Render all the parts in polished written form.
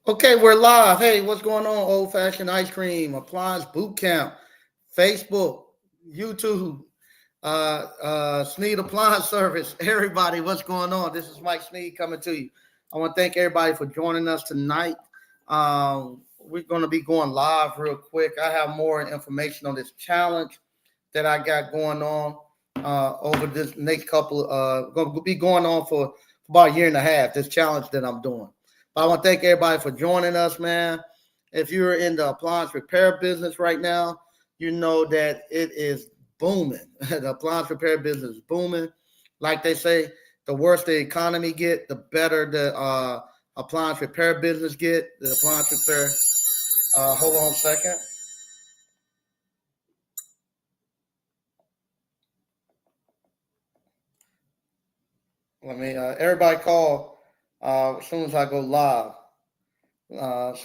Okay, we're live. Hey, what's going on? Old fashioned ice cream, appliance boot camp, Facebook, YouTube, Sneed Appliance Service. Everybody, what's going on? This is Mike Sneed coming to you. I want to thank everybody for joining us tonight. We're going to be going live real quick. I have more information on this challenge that I got going on over this next couple. Going to be going on for about a year and a half. This challenge that I'm doing. But I want to thank everybody for joining us, man. If you're in the appliance repair business right now, you know that it is booming. The appliance repair business is booming. Like they say, the worse the economy get, the better the appliance repair business get. The appliance repair. Hold on a second. Let me. Everybody call as soon as I go live. If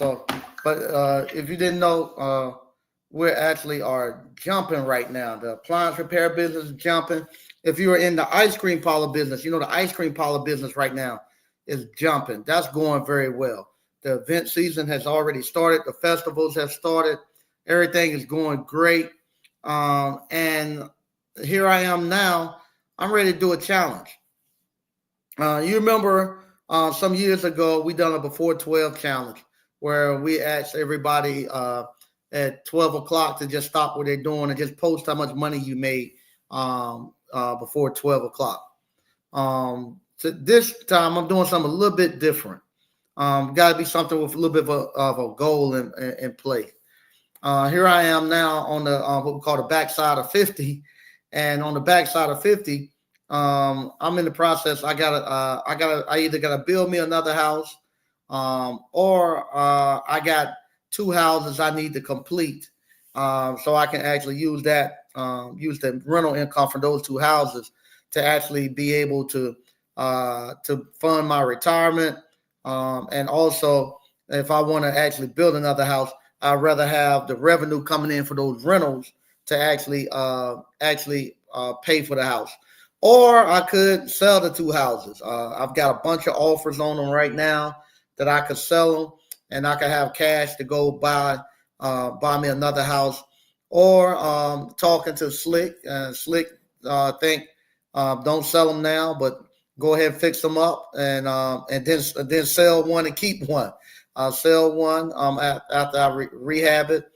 you didn't know, we actually are jumping right now. The appliance repair business is jumping. If you are in the ice cream parlor business, you know the ice cream parlor business right now is jumping. That's going very well. The event season has already started. The festivals have started. Everything is going great. And here I am now. I'm ready to do a challenge. You remember some years ago, we done a before 12 challenge where we asked everybody at 12 o'clock to just stop what they're doing and just post how much money you made before 12 o'clock. So this time I'm doing something a little bit different. Got to be something with a little bit of a goal in place. Here I am now on the what we call the backside of 50. And on the backside of 50, I'm in the process. I either gotta build me another house, or I got two houses I need to complete, so I can actually use the rental income from those two houses to actually be able to fund my retirement, and also if I want to actually build another house, I'd rather have the revenue coming in for those rentals to actually pay for the house. Or I could sell the two houses. I've got a bunch of offers on them right now that I could sell them, and I could have cash to go buy me another house. Or talking to Slick. Slick think don't sell them now, but go ahead and fix them up, and then sell one and keep one. Sell one after I rehab it.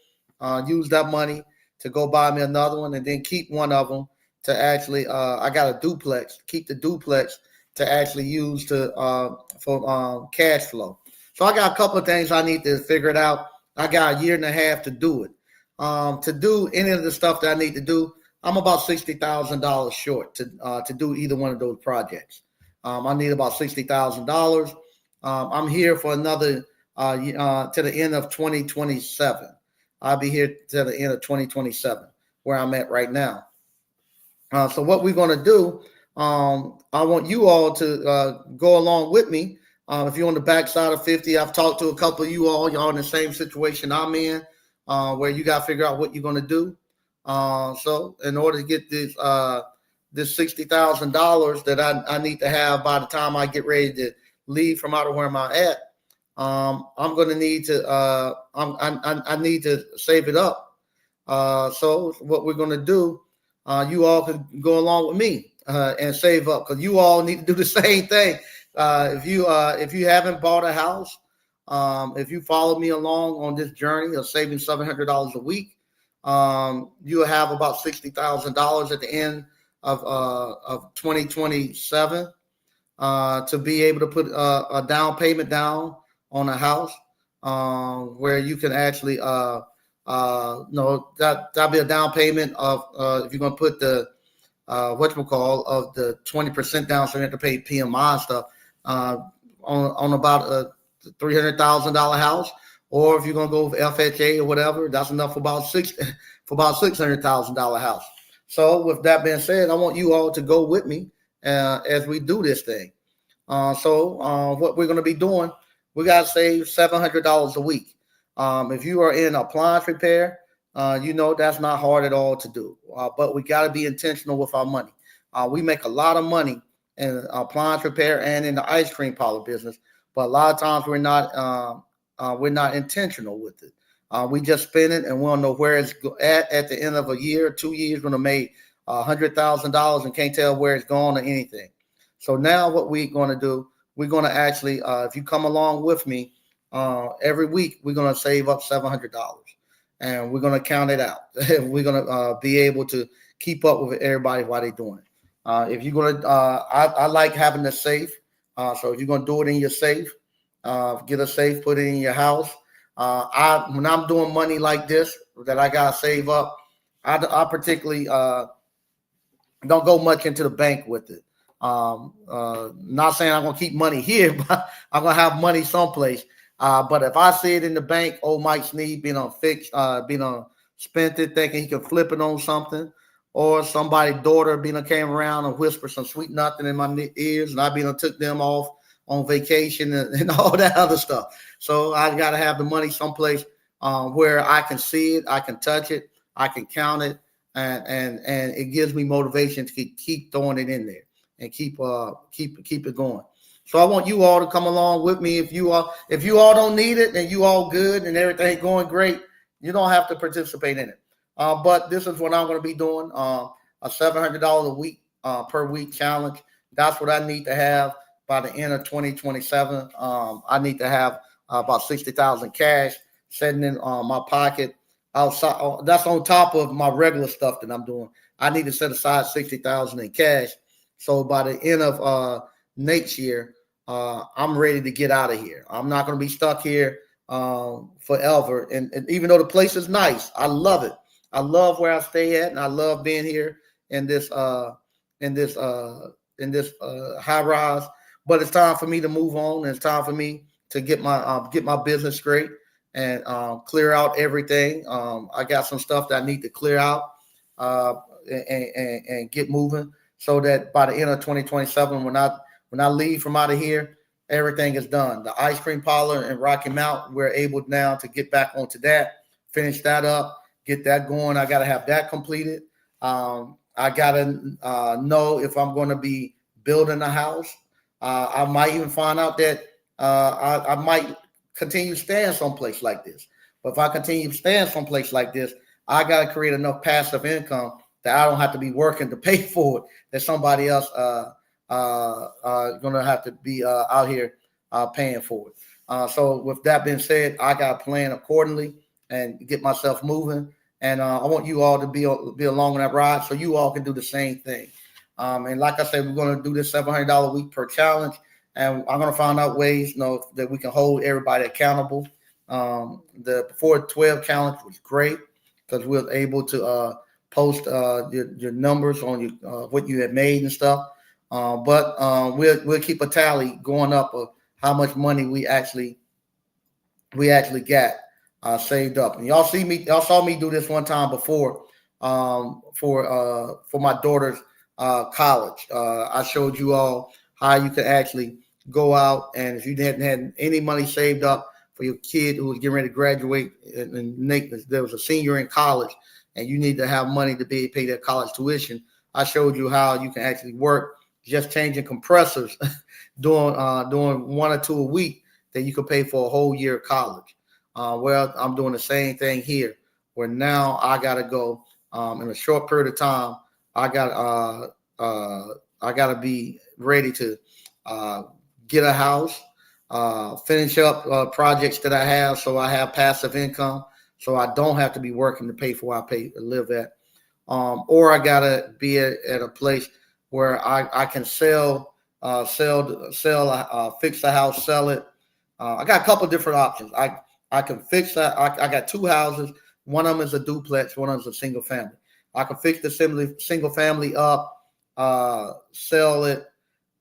Use that money to go buy me another one, and then keep one of them to actually I got a duplex, keep the duplex to actually use for cash flow. So I got a couple of things I need to figure it out. I got a year and a half to do it. To do any of the stuff that I need to do, I'm about $60,000 short to do either one of those projects. I need about $60,000. I'm here for another to the end of 2027. I'll be here to the end of 2027, where I'm at right now. So what we're going to do, I want you all to go along with me. If you're on the backside of 50, I've talked to a couple of you all. Y'all in the same situation I'm in, where you got to figure out what you're going to do. So in order to get this $60,000 that I need to have by the time I get ready to leave from out of where I'm at, I'm going to need to I need to save it up. So what we're going to do, you all can go along with me and save up, because you all need to do the same thing. If you haven't bought a house, if you follow me along on this journey of saving $700 a week, you'll have about $60,000 at the end of 2027 to be able to put a down payment down on a house, where you can actually that'll be a down payment of if you're going to put the whatchamacall of the 20% down, so you have to pay PMI and stuff on about a $300,000 house. Or if you're going to go with FHA or whatever, that's enough for about $600,000 house. So with that being said, I want you all to go with me as we do this thing. So what we're going to be doing, we got to save $700 a week. If you are in appliance repair, you know that's not hard at all to do. But we got to be intentional with our money. We make a lot of money in appliance repair and in the ice cream parlor business, but a lot of times we're not We're not intentional with it. We just spend it, and we don't know where it's at the end of a year, 2 years. We're gonna make $100,000 and can't tell where it's gone or anything. So now what we're going to do, we're going to actually, if you come along with me, every week we're going to save up $700, and we're going to count it out. We're going to be able to keep up with everybody while they're doing it. If you're going to, I like having a safe. So if you're going to do it in your safe, get a safe, put it in your house. When I'm doing money like this that I got to save up, I particularly don't go much into the bank with it. Not saying I'm gonna keep money here, but I'm gonna have money someplace. But if I see it in the bank, old Mike Sneed being on fixed, being on spent it, thinking he can flip it on something, or somebody's daughter being came around and whispered some sweet nothing in my ears, and I being took them off on vacation and all that other stuff. So I got to have the money someplace where I can see it, I can touch it, I can count it. And it gives me motivation to keep throwing it in there and keep it going. So I want you all to come along with me. If you all don't need it and you all good and everything going great, you don't have to participate in it. But this is what I'm going to be doing: a $700 a week per week challenge. That's what I need to have by the end of 2027. I need to have about 60,000 cash sitting in my pocket. Outside, that's on top of my regular stuff that I'm doing. I need to set aside 60,000 in cash. So by the end of next year, I'm ready to get out of here. I'm not going to be stuck here forever. And even though the place is nice, I love it. I love where I stay at, and I love being here in this high rise. But it's time for me to move on. And it's time for me to get my business straight and clear out everything. I got some stuff that I need to clear out and get moving, so that by the end of 2027, when I leave from out of here, everything is done. The ice cream parlor in Rocky Mount, we're able now to get back onto that, finish that up, get that going. I got to have that completed. I got to know if I'm going to be building a house. I might even find out that I might continue staying someplace like this. But if I continue staying someplace like this, I got to create enough passive income that I don't have to be working to pay for it, that somebody else going to have to be out here paying for it. So with that being said, I got to plan accordingly and get myself moving. And I want you all to be along on that ride so you all can do the same thing. And like I said, we're going to do this $700 a week per challenge. And I'm going to find out ways, that we can hold everybody accountable. The Before 12 challenge was great because we were able to post your numbers on your what you had made and stuff. But we'll keep a tally going up of how much money we actually got saved up. And y'all saw me do this one time before for my daughter's college. I showed you all how you could actually go out, and if you hadn't had any money saved up for your kid who was getting ready to graduate, and there was a senior in college, and you need to have money to be able to pay their college tuition, I showed you how you can actually work just changing compressors, doing 1 or 2 a week, that you could pay for a whole year of college. Well, I'm doing the same thing here, where now I got to go in a short period of time. I got to be ready to get a house, finish up projects that I have, so I have passive income, so I don't have to be working to pay for what I pay to live at. Or I gotta be at a place where I can sell, fix the house, sell it. I got a couple of different options. I can fix that. I got 2 houses. One of them is a duplex. One of them is a single family. I can fix the single family up, sell it,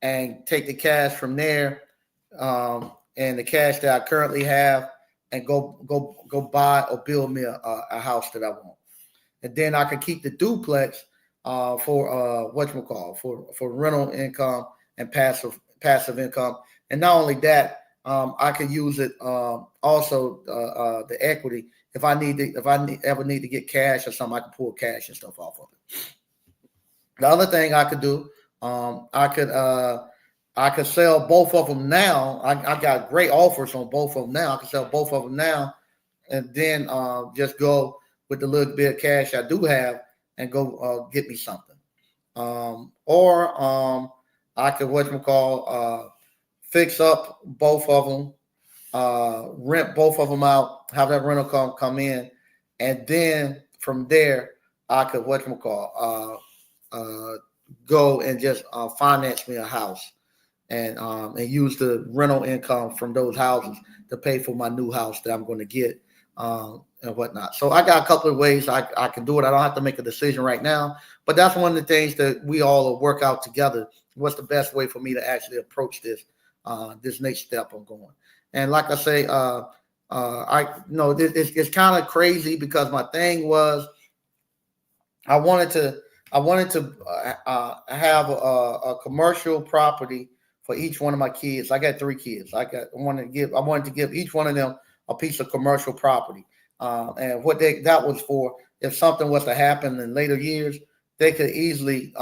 and take the cash from there, and the cash that I currently have, and go buy or build me a house that I want. And then I can keep the duplex for for rental income and passive income. And not only that, I can use it also the equity if I ever need to get cash or something. I can pull cash and stuff off of it. The other thing I could do, I I could sell both of them now. I got great offers on both of them now. I can sell both of them now, and then just go with the little bit of cash I do have and go get me something. Or I could fix up both of them, rent both of them out, have that rental come in, and then from there I could go and just finance me a house and use the rental income from those houses to pay for my new house that I'm going to get and whatnot. So I got a couple of ways I can do it. I don't have to make a decision right now, but that's one of the things that we all will work out together. What's the best way for me to actually approach this next step I'm going? And like I say, it's kind of crazy because my thing was I wanted to have a commercial property for each one of my kids. I got 3 kids. I wanted to give each one of them a piece of commercial property. And what that was for, if something was to happen in later years, they could easily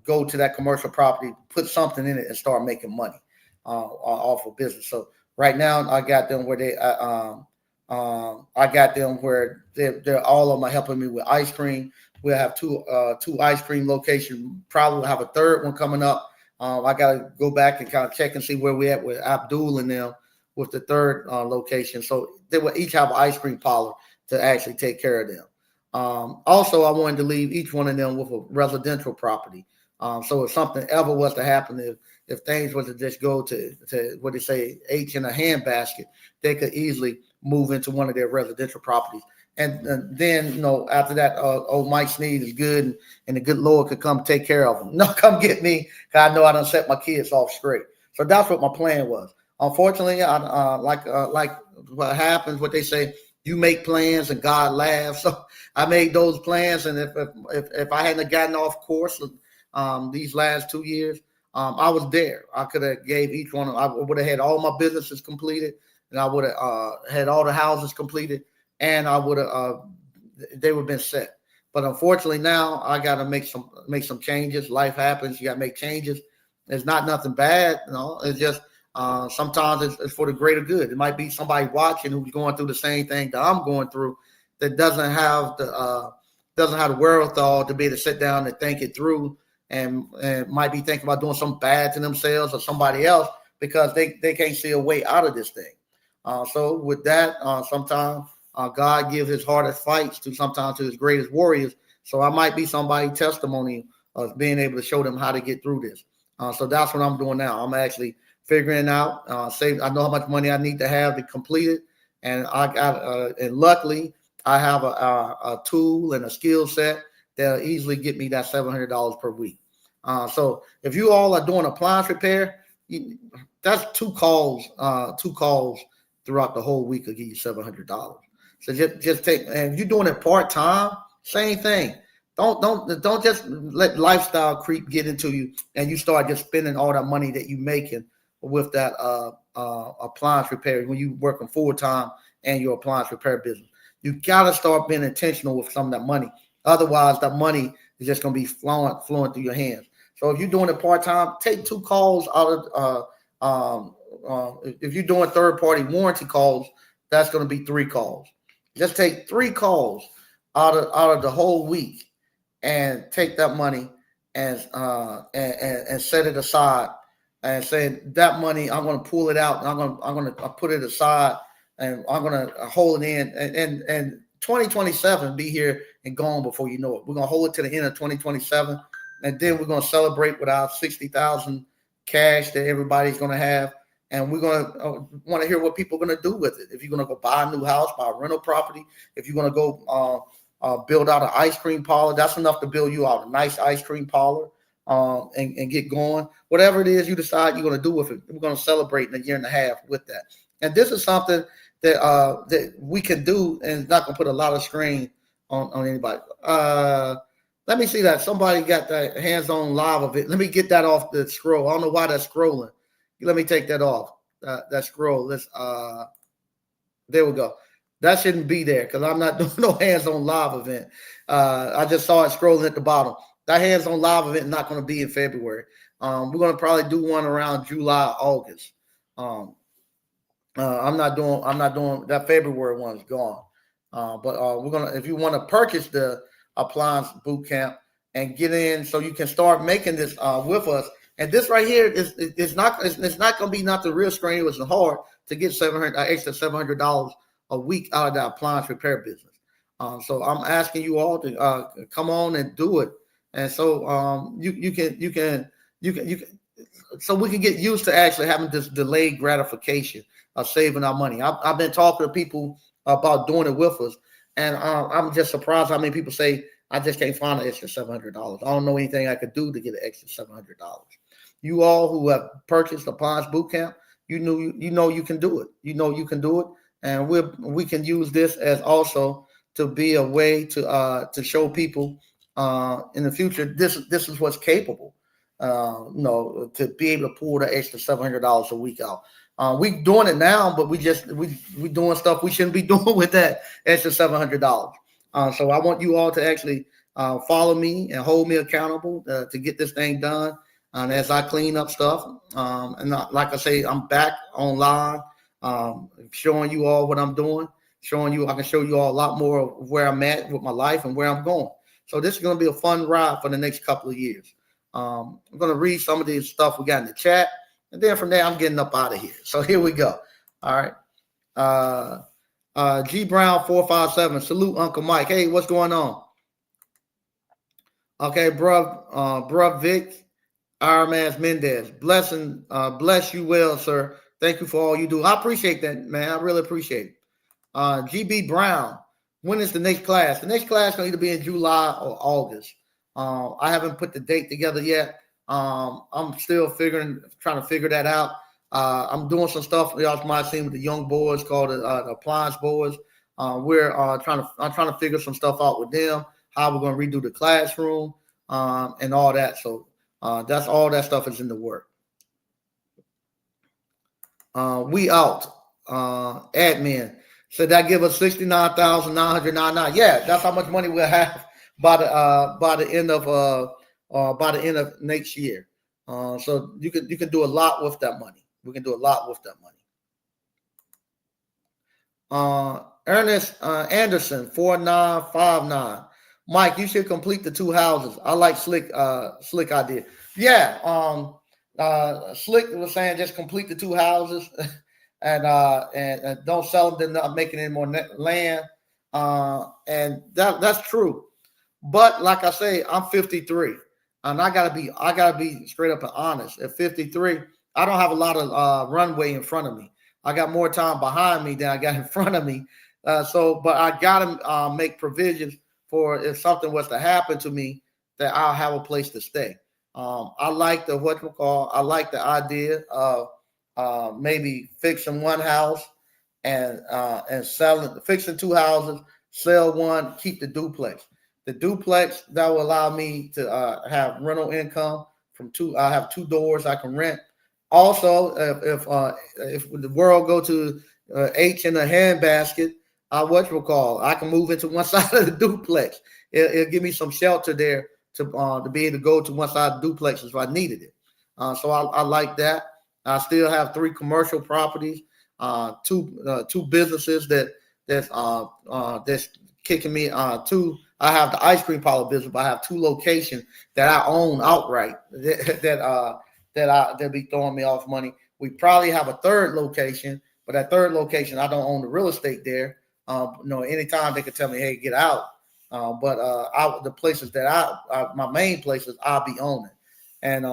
go to that commercial property, put something in it, and start making money off of business. So right now, I got them where they're all of them are helping me with ice cream. We'll have two ice cream locations. Probably have a third one coming up. I got to go back and kind of check and see where we at with Abdul and them with the third location. So they will each have an ice cream parlor to actually take care of them. Also, I wanted to leave each one of them with a residential property. So if something ever was to happen, if things was to just go to what they say, H in a handbasket, they could easily move into one of their residential properties. And then, after that, old Mike Sneed is good, and the good Lord could come take care of them. No, come get me, because I know I done set my kids off straight. So that's what my plan was. Unfortunately, I like what happens, what they say, you make plans and God laughs. So I made those plans, and if I hadn't gotten off course these last 2 years, I was there. I could have gave each one. I would have had all my businesses completed, and I would have had all the houses completed, and I would have they would have been set. But unfortunately, now I got to make some changes. Life happens. You got to make changes. It's not nothing bad. It's just sometimes it's for the greater good. It might be somebody watching who's going through the same thing that I'm going through, that doesn't have the wherewithal to be able to sit down and think it through, and might be thinking about doing something bad to themselves or somebody else because they can't see a way out of this thing. So with that, sometimes God gives his hardest fights to his greatest warriors. So I might be somebody's testimony of being able to show them how to get through this. So that's what I'm doing now. I'm actually figuring out, I know how much money I need to have to complete it. And and luckily I have a tool and a skill set that'll easily get me that $700 per week. So if you all are doing appliance repair, that's 2 calls throughout the whole week will give you $700. So just take, and if you're doing it part-time, same thing. Don't just let lifestyle creep get into you and you start just spending all that money that you're making with that appliance repair when you're working full-time and your appliance repair business. You got to start being intentional with some of that money. Otherwise, that money is just going to be flowing through your hands. So if you're doing it part-time, take 2 calls out of if you're doing third-party warranty calls, that's going to be 3 calls. Just take 3 calls out of the whole week and take that money and set it aside and say that money I'm going to pull it out and I'm going to put it aside and I'm going to hold it in and 2027 be here and gone before you know it. We're going to hold it to the end of 2027, and then we're going to celebrate with our 60,000 cash that everybody's going to have. And we're going to want to hear what people are going to do with it. If you're going to go buy a new house, buy a rental property, if you're going to go build out an ice cream parlor, that's enough to build you out a nice ice cream parlor and get going. Whatever it is you decide you're going to do with it, we're going to celebrate in a year and a half with that. And this is something that we can do, and it's not going to put a lot of strain on anybody. Let me see that. Somebody got that hands-on live of it. Let me get that off the scroll. I don't know why that's scrolling. Let me take that off. That scroll. There we go. That shouldn't be there because I'm not doing no hands-on live event. I just saw it scrolling at the bottom. That hands-on live event is not going to be in February. We're gonna probably do one around July, August. I'm not doing that. February one's gone. But we're gonna, if you want to purchase the appliance boot camp and get in, so you can start making this with us. And this right here is it's not gonna be nothing real strenuous and hard to get extra $700 a week out of the appliance repair business. So I'm asking you all to come on and do it. And so you can so we can get used to actually having this delayed gratification of saving our money. I've been talking to people about doing it with us, and I'm just surprised how many people say, I just can't find an extra $700. I don't know anything I could do to get an extra $700. You all who have purchased Appliance Bootcamp, you know you can do it. You know you can do it, and we can use this as also to be a way to show people in the future this is what's capable. To be able to pull the extra $700 a week out. We doing it now, but we doing stuff we shouldn't be doing with that extra $700. So I want you all to actually follow me and hold me accountable to get this thing done. And as I clean up stuff, and like I say, I'm back online, showing you all what I'm doing, I can show you all a lot more of where I'm at with my life and where I'm going. So this is going to be a fun ride for the next couple of years. I'm going to read some of the stuff we got in the chat, and then from there, I'm getting up out of here. So here we go. All right. G Brown 457. Salute Uncle Mike. Hey, what's going on? Okay, bruv Vic, Iron Man Mendez. Bless you well, sir. Thank you for all you do. I appreciate that, man. I really appreciate it. GB Brown. When is the next class? The next class is going to either be in July or August. I haven't put the date together yet. I'm still trying to figure that out. I'm doing some stuff y'all might have seen with the young boys called the Appliance Boys. I'm trying to figure some stuff out with them, how we're going to redo the classroom, and all that. So that's all that stuff is in the work. We out. Admin said that give us $69,999. Yeah, that's how much money we'll have by the end of next year. So you can do a lot with that money. We can do a lot with that money. Ernest Anderson 4959. Mike, you should complete the 2 houses. I like slick idea. Yeah. Slick was saying just complete the 2 houses and don't sell them. They're not making any more land. And that's true. But like I say, I'm 53, and I gotta be straight up and honest. At 53, I don't have a lot of runway in front of me. I got more time behind me than I got in front of me. But I gotta make provisions for if something was to happen to me, that I'll have a place to stay. I like I like the idea of maybe fixing one house and fixing 2 houses, sell one, keep the duplex. The duplex that will allow me to have rental income from 2. I have 2 doors I can rent. Also, if the world go to H in a handbasket, I can move into one side of the duplex. It'll give me some shelter there to be able to go to one side of the duplex if I needed it. So I like that. I still have 3 commercial properties, 2 businesses that's kicking me. 2. I have the ice cream parlor business, but I have 2 locations that I own outright that be throwing me off money. We probably have a 3rd location, but that 3rd location, I don't own the real estate there. Anytime they could tell me, hey, get out. The places that my main places, I'll be owning. And I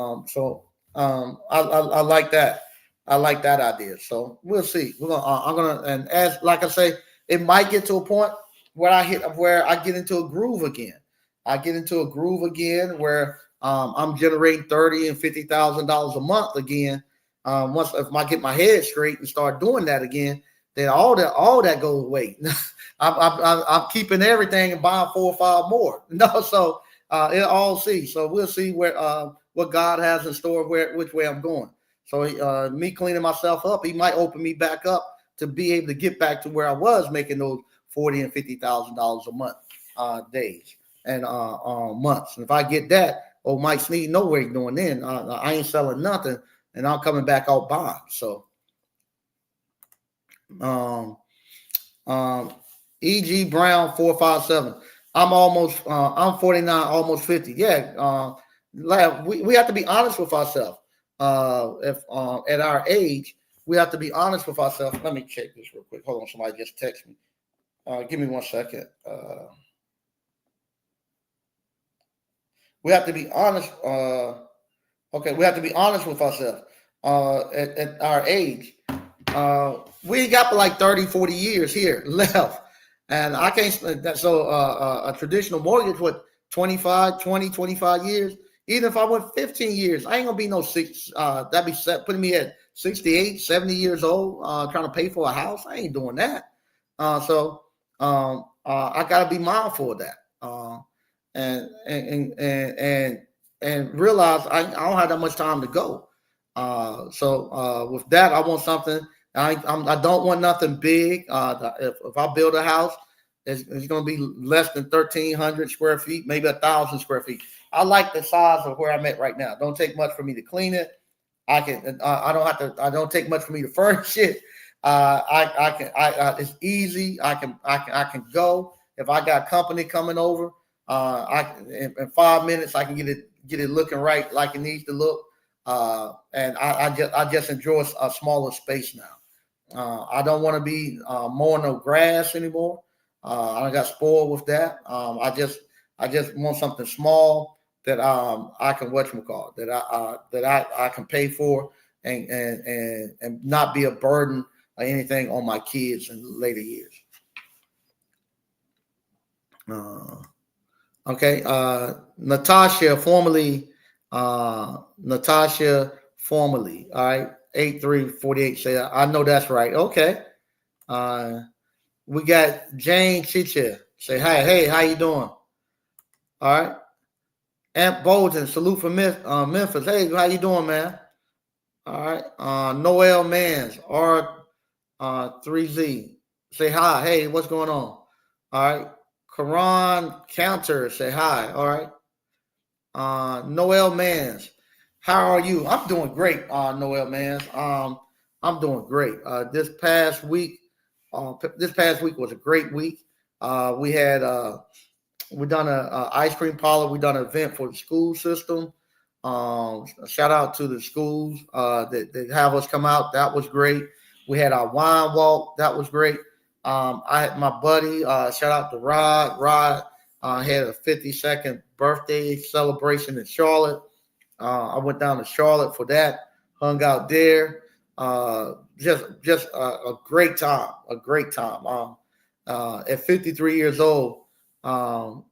like that. I like that idea. So we'll see. And as like I say, it might get to a point where I get into a groove again. Where I'm generating $30,000 and $50,000 a month again. Once if I get my head straight and start doing that again, then all that goes away. I'm keeping everything and buying 4 or 5 more. So it'll all see. So we'll see what God has in store, which way I'm going. So me cleaning myself up, He might open me back up to be able to get back to where I was making those $40,000 and $50,000 a month days and months. And if I get that, old Mike Snead know what he's doing then. I ain't selling nothing, and I'm coming back out buying. So, E.G. Brown 457. I'm 49, almost 50. Yeah. We have to be honest with ourselves. If at our age, we have to be honest with ourselves. Let me check this real quick. Hold on, somebody just texted me. Give me 1 second. We have to be honest. Okay, we have to be honest with ourselves. At our age, we ain't got for like 30, 40 years here left. And I can't that. So a traditional mortgage, what, 25 years? Even if I went 15 years, I ain't gonna be no six. That'd be putting me at 68, 70 years old, trying to pay for a house. I ain't doing that. So I gotta be mindful of that. And realize I don't have that much time to go. So with that, I want something. I don't want nothing big. If I build a house, it's going to be less than 1,300 square feet, maybe 1,000 square feet. I like the size of where I'm at right now. Don't take much for me to clean it. I don't take much for me to furnish it. It's easy. I can go. If I got company coming over, in 5 minutes I can get it looking right like it needs to look. And I just enjoy a smaller space now. I don't want to be mowing no grass anymore. I got spoiled with that. I just want something small that I can that I can pay for and not be a burden or anything on my kids in later years. Okay, Natasha formerly. All right, 8348 say I know that's right. Okay. We got Jane Chicha say hi. Hey, how you doing? All right. Amp Bolton, salute from Memphis. Hey, how you doing, man? All right. Noel Mans, R3Z. Say hi. Hey, what's going on? All right. Karan Counter, say hi. All right. Noel Mans, how are you? I'm doing great, Noel Mans. I'm doing great. This past week was a great week. We done a ice cream parlor. We done an event for the school system. Shout out to the schools that have us come out. That was great. We had our wine walk. That was great. I had my buddy. Shout out to Rod. Rod had a 52nd birthday celebration in Charlotte. I went down to Charlotte for that. Hung out there. Just a great time. A great time. At 53 years old, I'm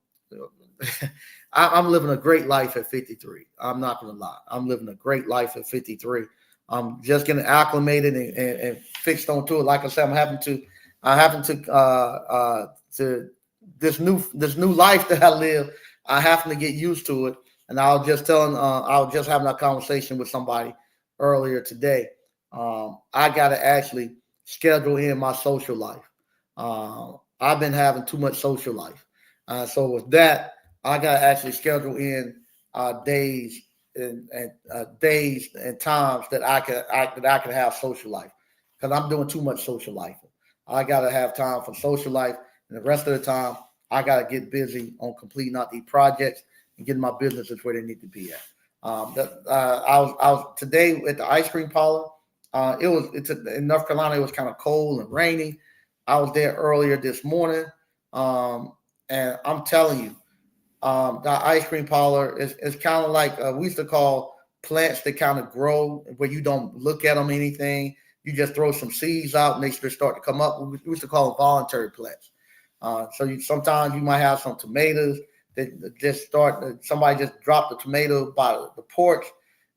living a great life at 53. I'm not gonna lie. I'm living a great life at 53. I'm just getting acclimated and fixed onto it. Like I said, I happen to this new life that I live. I happen to get used to it. And I was just having a conversation with somebody earlier today. I got to actually schedule in my social life. I've been having too much social life. So with that, I got to actually schedule in days and times that I can have social life, because I'm doing too much social life. I got to have time for social life, and the rest of the time I got to get busy on completing out these projects and getting my businesses where they need to be at. I was today at the ice cream parlor. In North Carolina. It was kind of cold and rainy. I was there earlier this morning, and I'm telling you, the ice cream parlor is kind of like we used to call plants that kind of grow where you don't look at them anything. You just throw some seeds out and they just start to come up. We used to call them voluntary plants. Sometimes you might have some tomatoes that just somebody just dropped the tomato by the porch,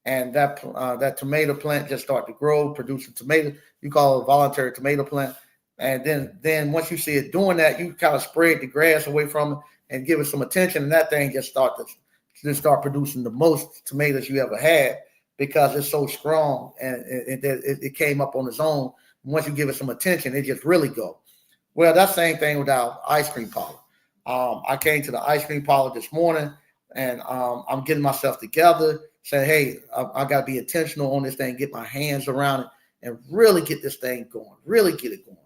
and that tomato plant just start to grow, producing tomatoes. You call it a voluntary tomato plant. And then once you see it doing that, you kind of spread the grass away from it and give it some attention, and that thing just start producing the most tomatoes you ever had, because it's so strong and it came up on its own. Once you give it some attention, it just really go. Well, that same thing with our ice cream parlor. I came to the ice cream parlor this morning. and I'm getting myself together, saying, hey, I got to be intentional on this thing, get my hands around it, and really get this thing going, really get it going.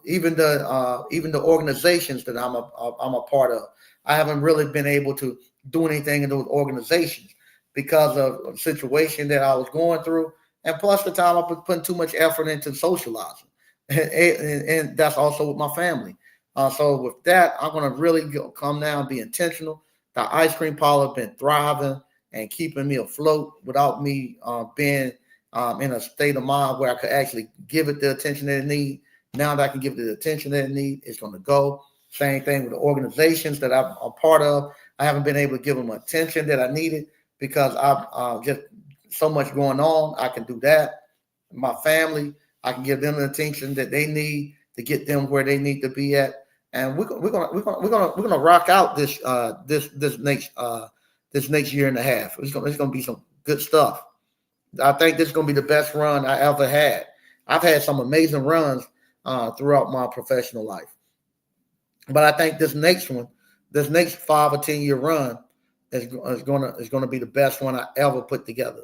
Even the organizations that I'm a part of, I haven't really been able to do anything in those organizations because of a situation that I was going through, and plus the time I've been putting too much effort into socializing, and that's also with my family. So with that, I'm gonna really come down and be intentional. The ice cream parlor been thriving and keeping me afloat without me being in a state of mind where I could actually give it the attention that it needs. Now that I can give it the attention that it needs, it's going to go. Same thing with the organizations that I'm a part of. I haven't been able to give them attention that I needed because I've just so much going on. I can do that. My family, I can give them the attention that they need to get them where they need to be at. And we're gonna rock out this next year and a half. It's gonna be some good stuff. I think this is gonna be the best run I ever had. I've had some amazing runs throughout my professional life, but I think this next 5 or 10 year run is gonna be the best one I ever put together.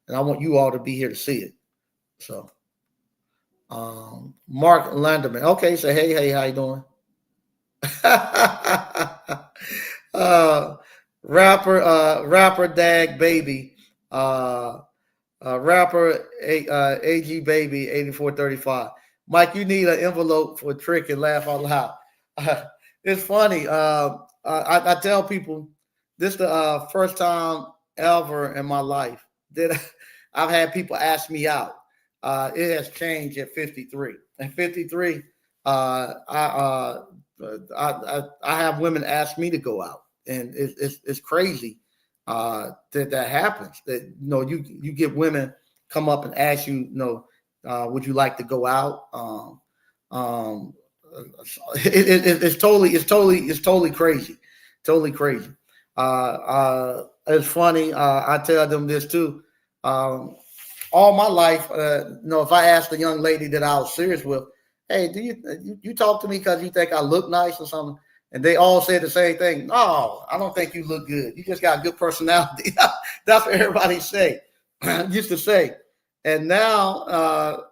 And I want you all to be here to see it. So, Mark Landerman. Okay, so hey, how you doing? uh, rapper Dag Baby, rapper AG Baby 8435. Mike, you need an envelope for a trick and laugh out loud. It's funny. I tell people this is the first time ever in my life that I've had people ask me out. It has changed at 53. At 53, I have women ask me to go out, and it's crazy that happens. That you get women come up and ask you, would you like to go out? It's totally crazy, totally crazy. It's funny. I tell them this too. All my life, if I asked a young lady that I was serious with, hey, do you talk to me because you think I look nice or something? And they all said the same thing. No, I don't think you look good. You just got a good personality. That's what everybody used to say. And now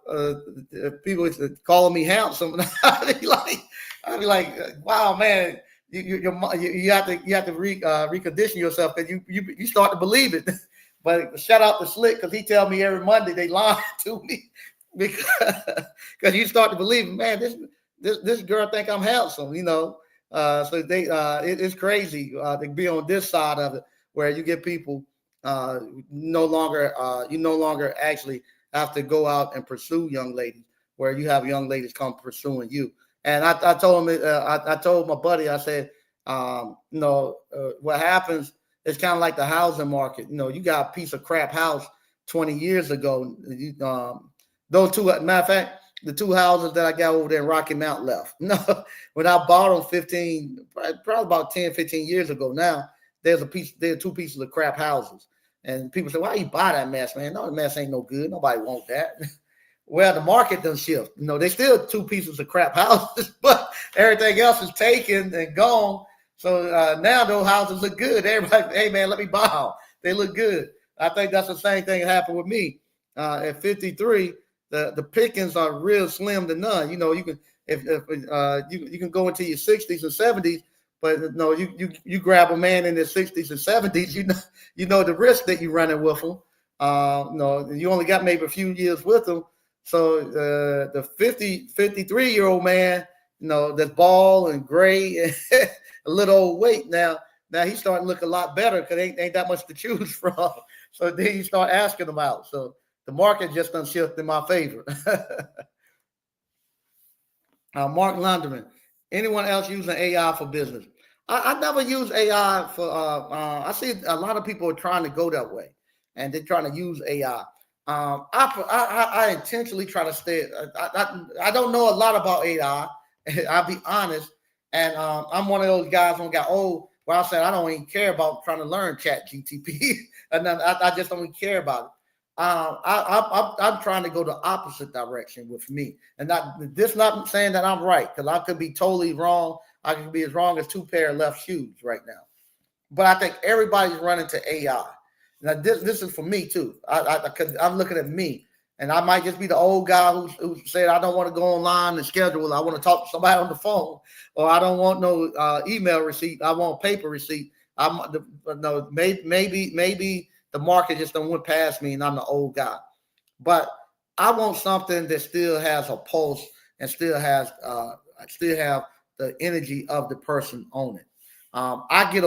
people calling me handsome. I'd be like, wow, man, you have to recondition yourself because you start to believe it. But shout out to Slick because he tell me every Monday they lie to me because you start to believe, man, this girl think I'm handsome, So it's crazy to be on this side of it where you get people no longer actually have to go out and pursue young ladies, where you have young ladies come pursuing you. And I told him, I told my buddy, I said, what happens. It's kind of like the housing market. You got a piece of crap house 20 years ago. Those two, matter of fact, the two houses that I got over there in Rocky Mount left. No, when I bought them probably about 10, 15 years ago now, there are two pieces of crap houses. And people say, why you buy that mess, man? No, the mess ain't no good. Nobody want that. Well, the market doesn't shift. They still two pieces of crap houses, but everything else is taken and gone. So now those houses look good. Everybody, hey man, let me buy them. They look good. I think that's the same thing that happened with me. At 53, the pickings are real slim to none. You can you can go into your 60s and 70s, but no, you grab a man in his 60s and 70s. You know the risk that you're running with him. You only got maybe a few years with him. So the 53-year-old man, that's bald and gray and a little old weight now he's starting to look a lot better because ain't that much to choose from. So then you start asking them out. So the market just done shift in my favor. Mark Lunderman, anyone else using AI for business? I never use AI for. I see a lot of people are trying to go that way, and they're trying to use AI. I intentionally try to stay. I don't know a lot about AI. I'll be honest. And I'm one of those guys who got old where I said I don't even care about trying to learn Chat GTP. And I just don't even care about it. I'm trying to go the opposite direction with me. And not saying that I'm right, because I could be totally wrong. I could be as wrong as two pair of left shoes right now. but I think everybody's running to AI. Now this is for me too. I'm looking at me, and I might just be the old guy who said I don't want to go online and schedule. I want to talk to somebody on the phone, or I don't want no email receipt. I want paper receipt. No, maybe the market just don't went past me, and I'm the old guy. But I want something that still has a pulse and still have the energy of the person on it. I get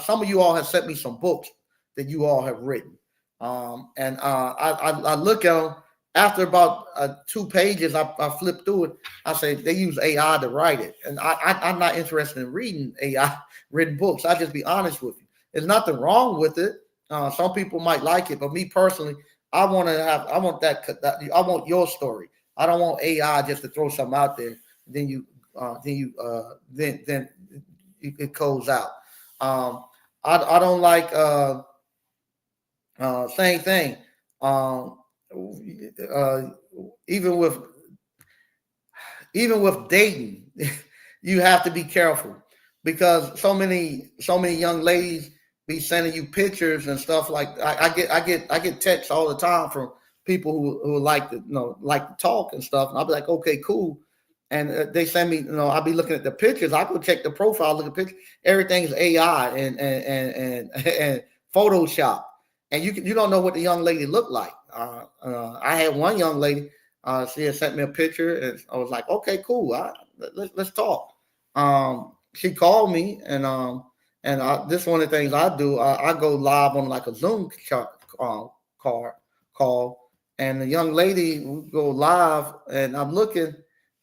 some of you all have sent me some books that you all have written, and I look at them after about 2 pages. I flip through it. I say they use AI to write it, and I'm not interested in reading AI written books. I just be honest with you. There's nothing wrong with it. Some people might like it, but me personally, I want your story. I don't want AI just to throw something out there. Then it goes out. I don't like same thing. Even with dating, you have to be careful because so many young ladies be sending you pictures and stuff like I get texts all the time from people who like to talk and stuff, and I'll be like, okay, cool. And they send me, I'll be looking at the pictures. I go check the profile, look at pictures. Everything's AI and Photoshop, and you don't know what the young lady looked like. I had one young lady. She had sent me a picture, and I was like, okay, cool. Let's talk. She called me, and this is one of the things I do. I go live on like a Zoom call, and the young lady will go live, and I'm looking.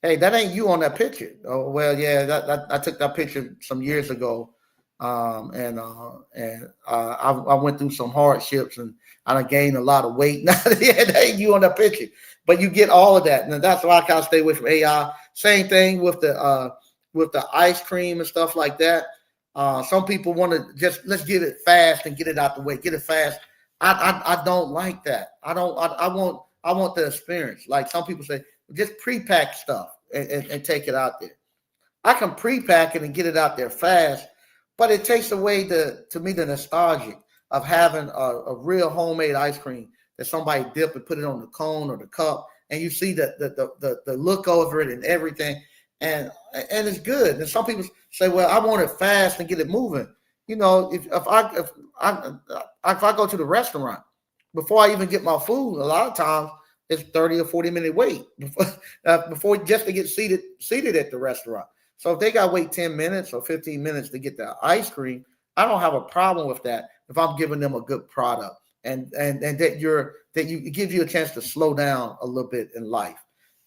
Hey, that ain't you on that picture. Oh, well, yeah, I took that picture some years ago, and I went through some hardships, and I gained a lot of weight. Yeah, that ain't you on that picture, but you get all of that, and that's why I kind of stay away from AI. Same thing with the ice cream and stuff like that. Some people want to just let's get it fast and get it out the way, get it fast. I don't like that. I want the experience. Like some people say, just pre-pack stuff and take it out there. I can pre-pack it and get it out there fast, but it takes away to me the nostalgia of having a real homemade ice cream that somebody dip and put it on the cone or the cup, and you see the look over it and everything, and it's good. And some people say, well, I want it fast and get it moving. If I go to the restaurant before I even get my food, a lot of times it's 30 or 40-minute wait before just to get seated at the restaurant. So if they got to wait 10 minutes or 15 minutes to get the ice cream, I don't have a problem with that if I'm giving them a good product and that it gives you a chance to slow down a little bit in life.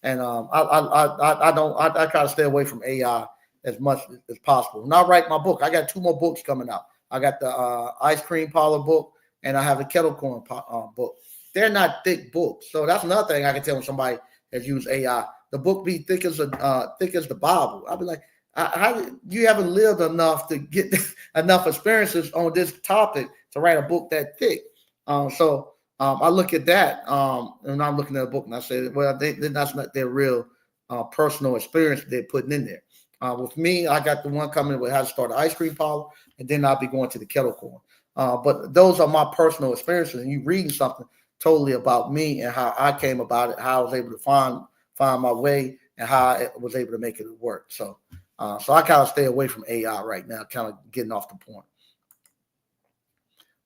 And I try to stay away from AI as much as possible. When I write my book, I got 2 more books coming out. I got the ice cream parlor book, and I have a kettle corn book. They're not thick books, so that's another thing I can tell when somebody has used AI. The book be thick as the Bible. I'll be like, you haven't lived enough to get enough experiences on this topic to write a book that thick. So I look at that, and I'm looking at a book, and I say, well, that's not their real personal experience they're putting in there. With me, I got the one coming with how to start an ice cream parlor, and then I'll be going to the kettle corn. But those are my personal experiences, and you reading something totally about me and how I came about it, how I was able to find my way, and how I was able to make it work. So I kind of stay away from AI right now, kind of getting off the point.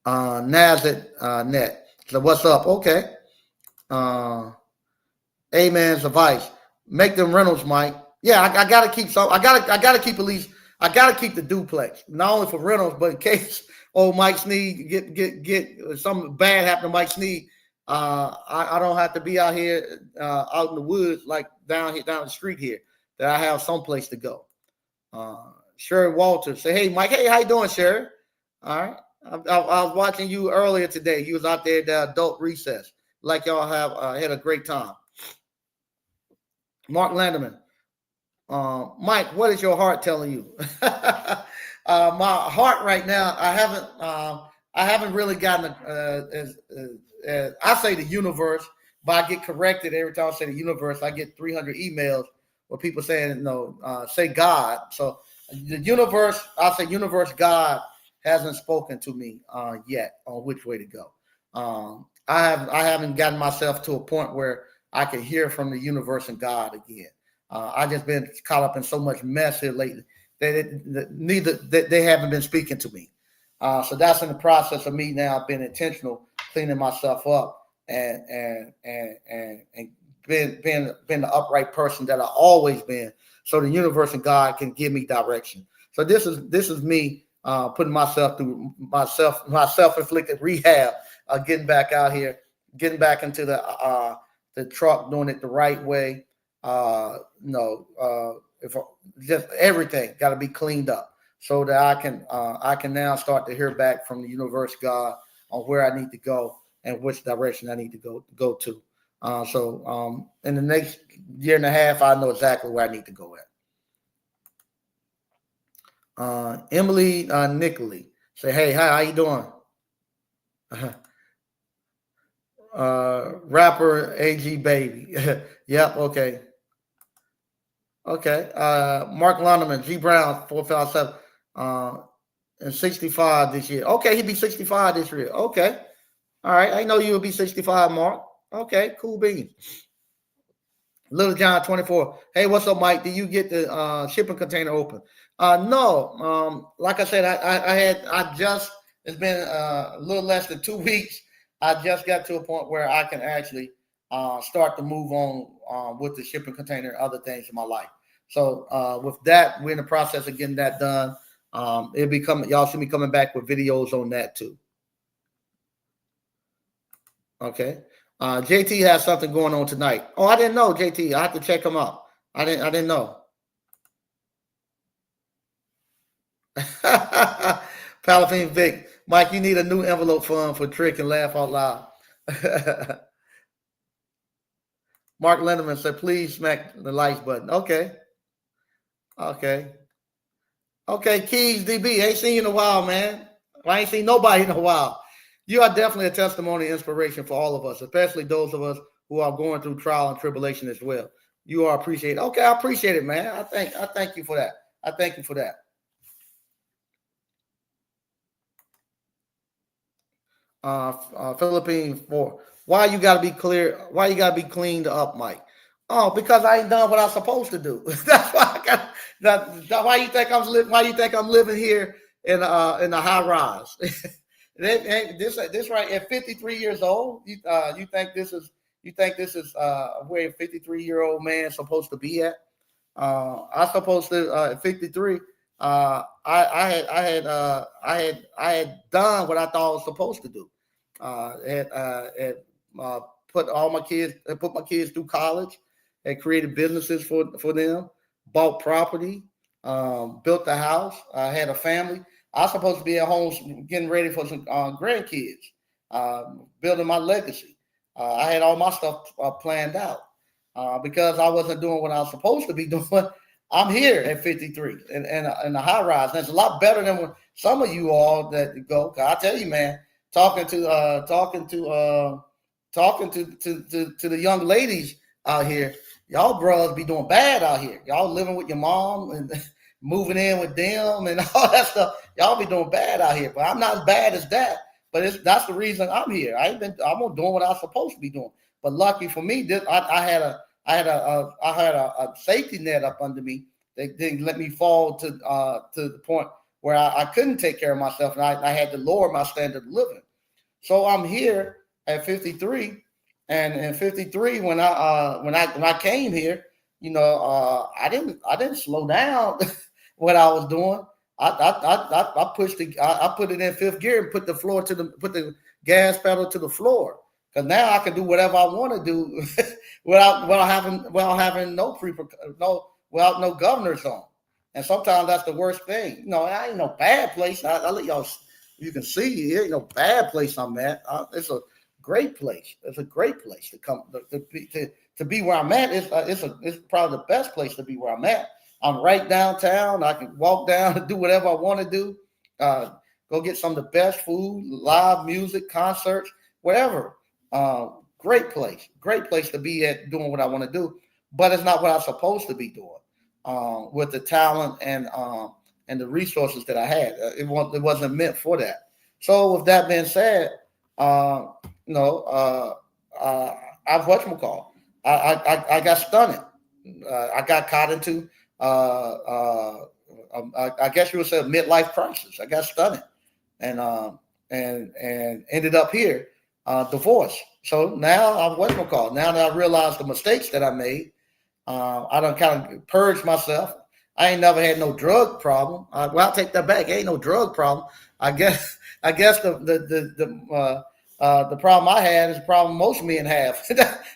NASDAQ net. So what's up? Okay. Amen's advice. Make them rentals, Mike. Yeah, I gotta keep some. I gotta keep at least. I gotta keep the duplex, not only for rentals, but in case old Mike Sneed get something bad happen to Mike Sneed. I don't have to be out here out in the woods like down the street here. That I have someplace to go. Sherry Walter say, hey Mike, hey, how you doing, Sherry? All right. I was watching you earlier today. You was out there at the adult recess. Like y'all have had a great time. Mark Landerman. Mike, what is your heart telling you? My heart right now, I haven't really gotten I say the universe, but I get corrected every time I say the universe. I get 300 emails with people saying, say God. So the universe, I say universe, God hasn't spoken to me yet on which way to go. I haven't gotten myself to a point where I can hear from the universe and God again. I just been caught up in so much mess here lately that they haven't been speaking to me. So that's in the process of me now being intentional, cleaning myself up and being the upright person that I've always been, so the universe and God can give me direction. So this is me putting myself through my self-inflicted rehab, getting back out here, getting back into the truck, doing it the right way. If just everything got to be cleaned up so that I can now start to hear back from the universe, God, on where I need to go and which direction I need to go to. So in the next year and a half, I know exactly where I need to go at. Emily Nickley say, "Hey, hi, how you doing?" Rapper AG Baby. Yep. Okay. Okay. Mark Londerman, G Brown, 457, and 65 this year. Okay, he'd be 65 this year. Okay. All right. I know you will be 65, Mark. Okay, cool beans. Little John 24. Hey, what's up, Mike? Did you get the shipping container open? No. Like I said, it's been a little less than 2 weeks. I just got to a point where I can actually start to move on with the shipping container and other things in my life. So with that, we're in the process of getting that done. Y'all should be coming back with videos on that too. Okay. JT has something going on tonight. Oh, I didn't know, JT. I have to check him out. I didn't know. Palafine Vic. Mike, you need a new envelope fund for Trick and Laugh Out Loud. Mark Lindemann said, please smack the like button. Okay. Okay, Keys DB. Ain't seen you in a while, man. I ain't seen nobody in a while. You are definitely a testimony and inspiration for all of us, especially those of us who are going through trial and tribulation as well. You are appreciated. Okay, I appreciate it, man. I thank you for that. I thank you for that. Philippine 4. Why you gotta be clear? Why you gotta be cleaned up, Mike? Oh, because I ain't done what I'm supposed to do. That's why I got that. Why you think I'm living here in a high rise? This right at 53 years old. You think this is where a 53-year-old man is supposed to be at? I supposed to at 53. I had done what I thought I was supposed to do. Put my kids through college, had created businesses for them, bought property, built a house. I had a family. I was supposed to be at home getting ready for some grandkids, building my legacy. I had all my stuff planned out because I wasn't doing what I was supposed to be doing. I'm here at 53 in a high rise. That's a lot better than some of you all that go. I tell you, man, talking to the young ladies out here, y'all bros be doing bad out here. Y'all living with your mom and moving in with them and all that stuff. Y'all be doing bad out here, but I'm not as bad as that. But that's the reason I'm here. I'm doing what I was supposed to be doing. But lucky for me, I had a safety net up under me that didn't let me fall to the point where I couldn't take care of myself, and I had to lower my standard of living. So I'm here at 53, and in 53, when I came here, I didn't slow down what I was doing. I put it in fifth gear and put the gas pedal to the floor, because now I can do whatever I want to do without having no governors on. And sometimes that's the worst thing. I ain't no bad place. I let y'all. You can see it ain't no bad place I'm at. It's a great place. It's a great place to come to be where I'm at. It's probably the best place to be where I'm at. I'm right downtown. I can walk down and do whatever I want to do. Go get some of the best food, live music, concerts, whatever. Great place to be at doing what I want to do. But it's not what I'm supposed to be doing with the talent and and the resources that I had. It wasn't meant for that. So with that being said, uh, you know, I've whatchamacall. I got stunted. I got caught into I guess you would say a midlife crisis. I got stunted and ended up here, divorced. So now I'm whatchamacall. Now that I realized the mistakes that I made, I done kind of purged myself. I ain't never had no drug problem. Well, I'll take that back. Ain't no drug problem. I guess the problem I had is the problem most men have.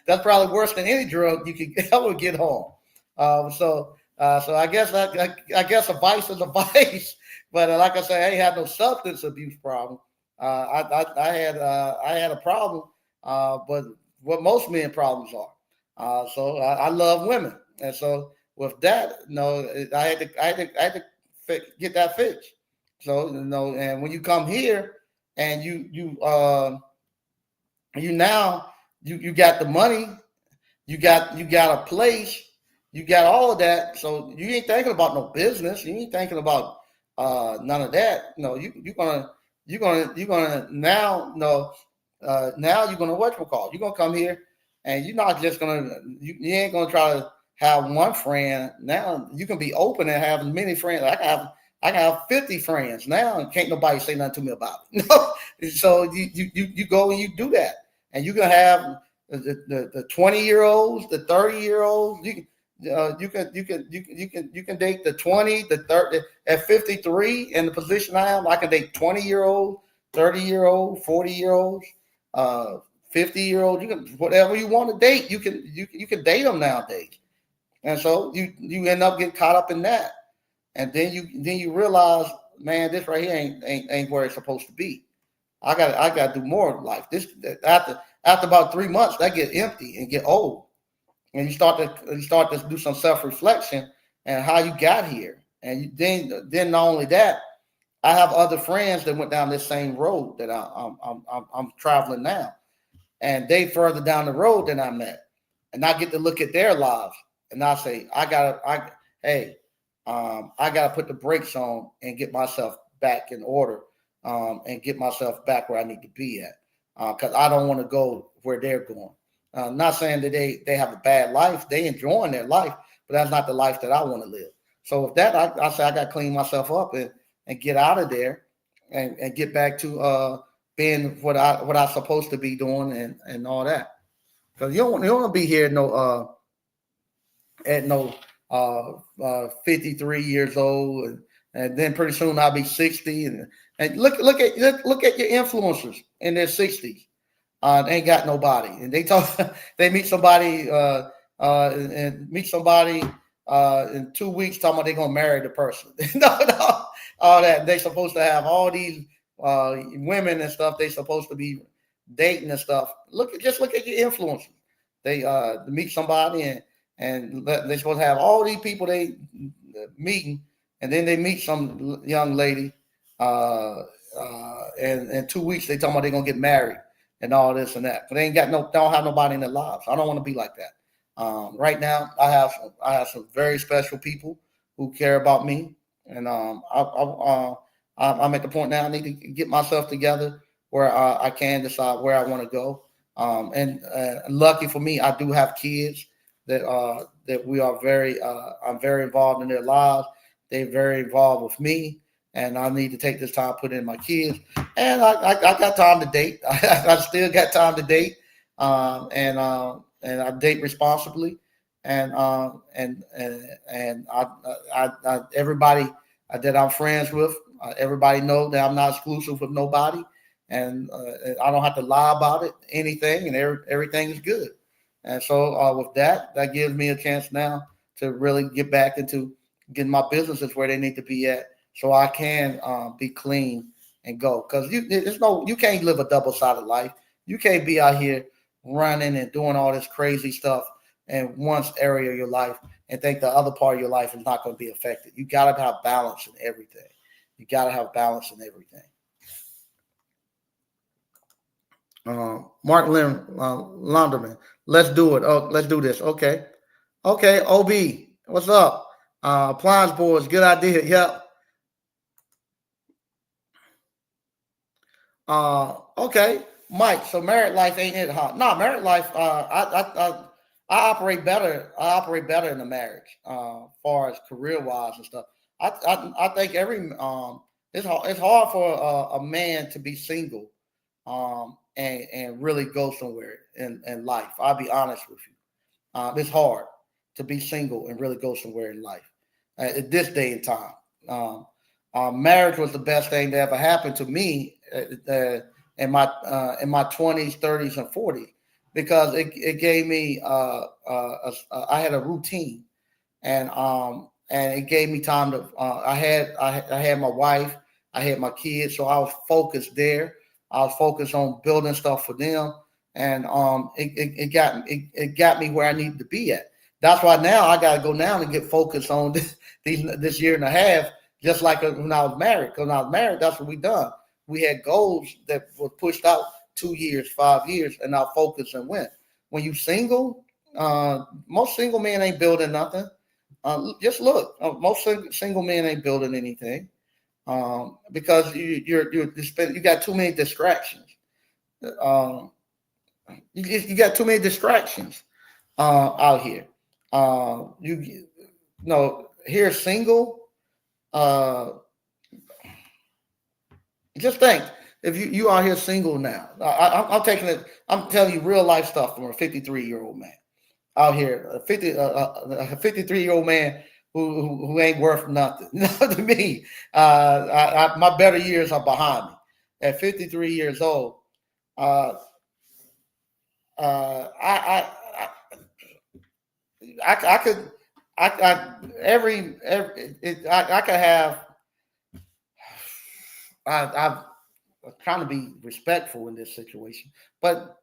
That's probably worse than any drug you could ever get home. So I guess I guess a vice is a vice. But like I said, I ain't had no substance abuse problem. I had a problem, but what most men problems are. So I love women, and so with that, I had to get that fixed. So and when you come here and you got the money, you got a place, you got all of that. So you ain't thinking about no business. You ain't thinking about none of that. No, you're gonna now now you're gonna whatchamacall. You're gonna come here and you're not just you ain't gonna try to have one friend. Now you can be open and have many friends. I can have 50 friends now, and can't nobody say nothing to me about it. No, so you go and you do that, and you're gonna have the 20-year-olds, the 30-year-olds. You can date the 20, the 30. At 53, in the position I am, I can date 20-year-old, 30-year-old, 40-year-olds, 50-year-old. You can whatever you want to date. You can date them nowadays, and so you end up getting caught up in that, and then you realize, man, this right here ain't where it's supposed to be. I got to do more in life. This after about 3 months, that get empty and get old. And you start to do some self-reflection and how you got here. And then not only that, I have other friends that went down this same road that I'm traveling now, and they further down the road than I'm at, and I get to look at their lives, and I say, I gotta put the brakes on and get myself back in order, and get myself back where I need to be at, because I don't want to go where they're going. Not saying that they have a bad life. They enjoying their life, but that's not the life that I want to live. So with that, I say I got to clean myself up and get out of there and get back to being what I'm supposed to be doing and all that. Because you don't want to be here at 53 years old, and then pretty soon I'll be 60. And look at your influencers in their 60s. They ain't got nobody, and they meet somebody in 2 weeks, talking about they're gonna marry the person. No, all that. They supposed to have all these women and stuff. They supposed to be dating and stuff. Look at your influencers. They meet somebody and they're supposed to have all these people they meeting, and then they meet some young lady, and in 2 weeks they talking about they're gonna get married and all this and that, but they don't have nobody in their lives. I don't want to be like that. Right now, I have some very special people who care about me, and I'm at the point now I need to get myself together where I can decide where I want to go. And lucky for me, I do have kids that we are I'm very involved in their lives. They're very involved with me. And I need to take this time to put in my kids. And I got time to date. I still got time to date. And I date responsibly. And everybody that I'm friends with, everybody know that I'm not exclusive with nobody. And I don't have to lie about it, anything, and everything is good. And so with that gives me a chance now to really get back into getting my businesses where they need to be at, so I can be clean and go. Because you can't live a double-sided life. You can't be out here running and doing all this crazy stuff in one area of your life and think the other part of your life is not going to be affected. You got to have balance in everything. You got to have balance in everything. Mark Londerman, let's do it. Oh, let's do this. Okay. OB, what's up? Appliance boards, good idea. Yep. Okay, Mike. So married life ain't it hard? No, married life. I operate better. I operate better in the marriage, as far as career wise and stuff. I think it's hard for a man to be single, and really go somewhere in life. I'll be honest with you. It's hard to be single and really go somewhere in life at this day and time. Um, Marriage was the best thing that ever happened to me in my 20s, 30s, and 40s because it gave me I had a routine and it gave me time to I had my wife, I had my kids, so I was focused there. I was focused on building stuff for them, and it got me where I needed to be at. That's why now I got to go now and get focused on this year and a half, just like when I was married. Because when I was married, that's what we done. We had goals that were pushed out 2 years, 5 years, and our focus and went. When you single, most single men ain't building nothing. Just look, most single men ain't building anything because you got too many distractions. Um, you got too many distractions out here. You know, here single. Uh, just think if you are here single now. I'm taking it. I'm telling you real life stuff from a 53-year-old man out here, a 53-year-old man who ain't worth nothing to me. My better years are behind me. At 53 years old, uh, I could I could have I'm trying to be respectful in this situation, but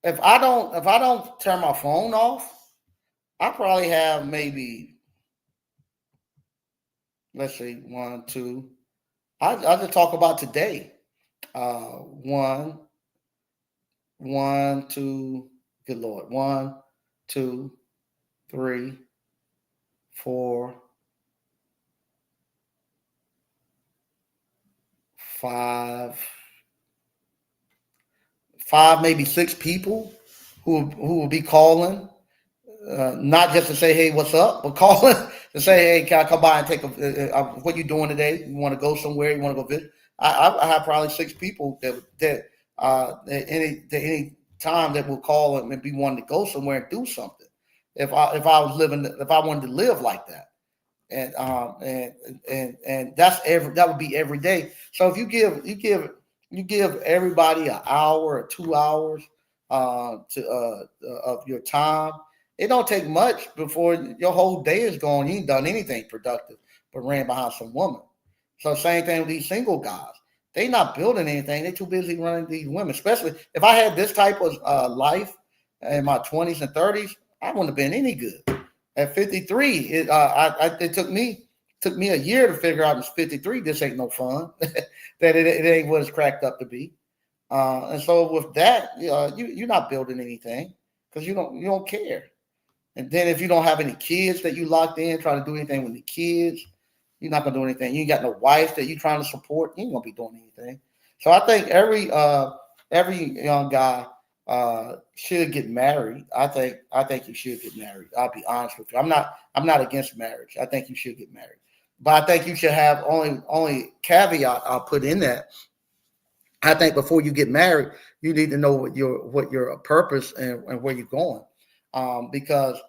if I don't turn my phone off, I probably have maybe, let's see, one, two. I just talk about today. One, one, two. Good Lord. One, two, three, four, five, maybe six people who will be calling, not just to say, "Hey, what's up," but calling to say, "Hey, can I come by and take what you doing today? You want to go somewhere? You want to go visit?" I have probably six people that any time that will call and be wanting to go somewhere and do something. If I wanted to live like that, and that would be every day. So if you give everybody an hour or 2 hours to of your time, it don't take much before your whole day is gone. You ain't done anything productive but ran behind some woman. So same thing with these single guys. They not building anything. They too busy running these women. Especially if I had this type of life in my 20s and 30s, I wouldn't have been any good. At 53, it took me a year to figure out at 53 this ain't no fun. That it ain't what it's cracked up to be. And so with that, you're not building anything because you don't care. And then if you don't have any kids that you locked in, trying to do anything with the kids, you're not gonna do anything. You ain't got no wife that you're trying to support. You ain't gonna be doing anything. So I think every young guy should get married. I think you should get married. I'll be honest with you. I'm not against marriage. I think you should get married, but I think you should have only caveat I'll put in that. I think before you get married, you need to know what your purpose and where you're going. Because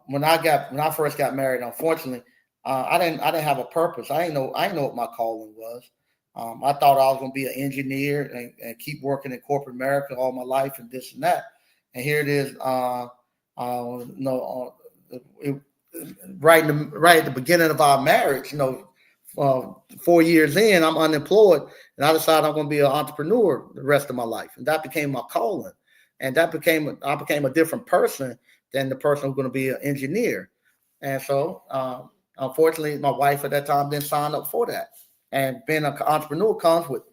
when I first got married, unfortunately, I didn't have a purpose. I didn't know what my calling was. I thought I was going to be an engineer and keep working in corporate America all my life and this and that. And here it is, no, it, right at the beginning of our marriage, 4 years in, I'm unemployed, and I decided I'm going to be an entrepreneur the rest of my life, and that became my calling, and I became a different person than the person who's going to be an engineer, and so unfortunately, my wife at that time didn't sign up for that, and being an entrepreneur comes with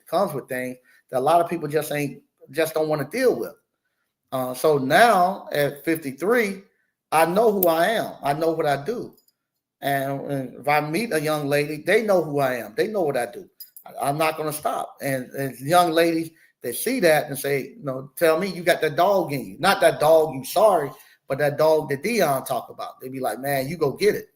things that a lot of people just don't want to deal with. So now at 53, I know who I am. I know what I do. And if I meet a young lady, they know who I am. They know what I do. I'm not going to stop. And young ladies, they see that and say, tell me you got that dog in you. Not that dog you sorry, but that dog that Dion talk about. They be like, man, you go get it.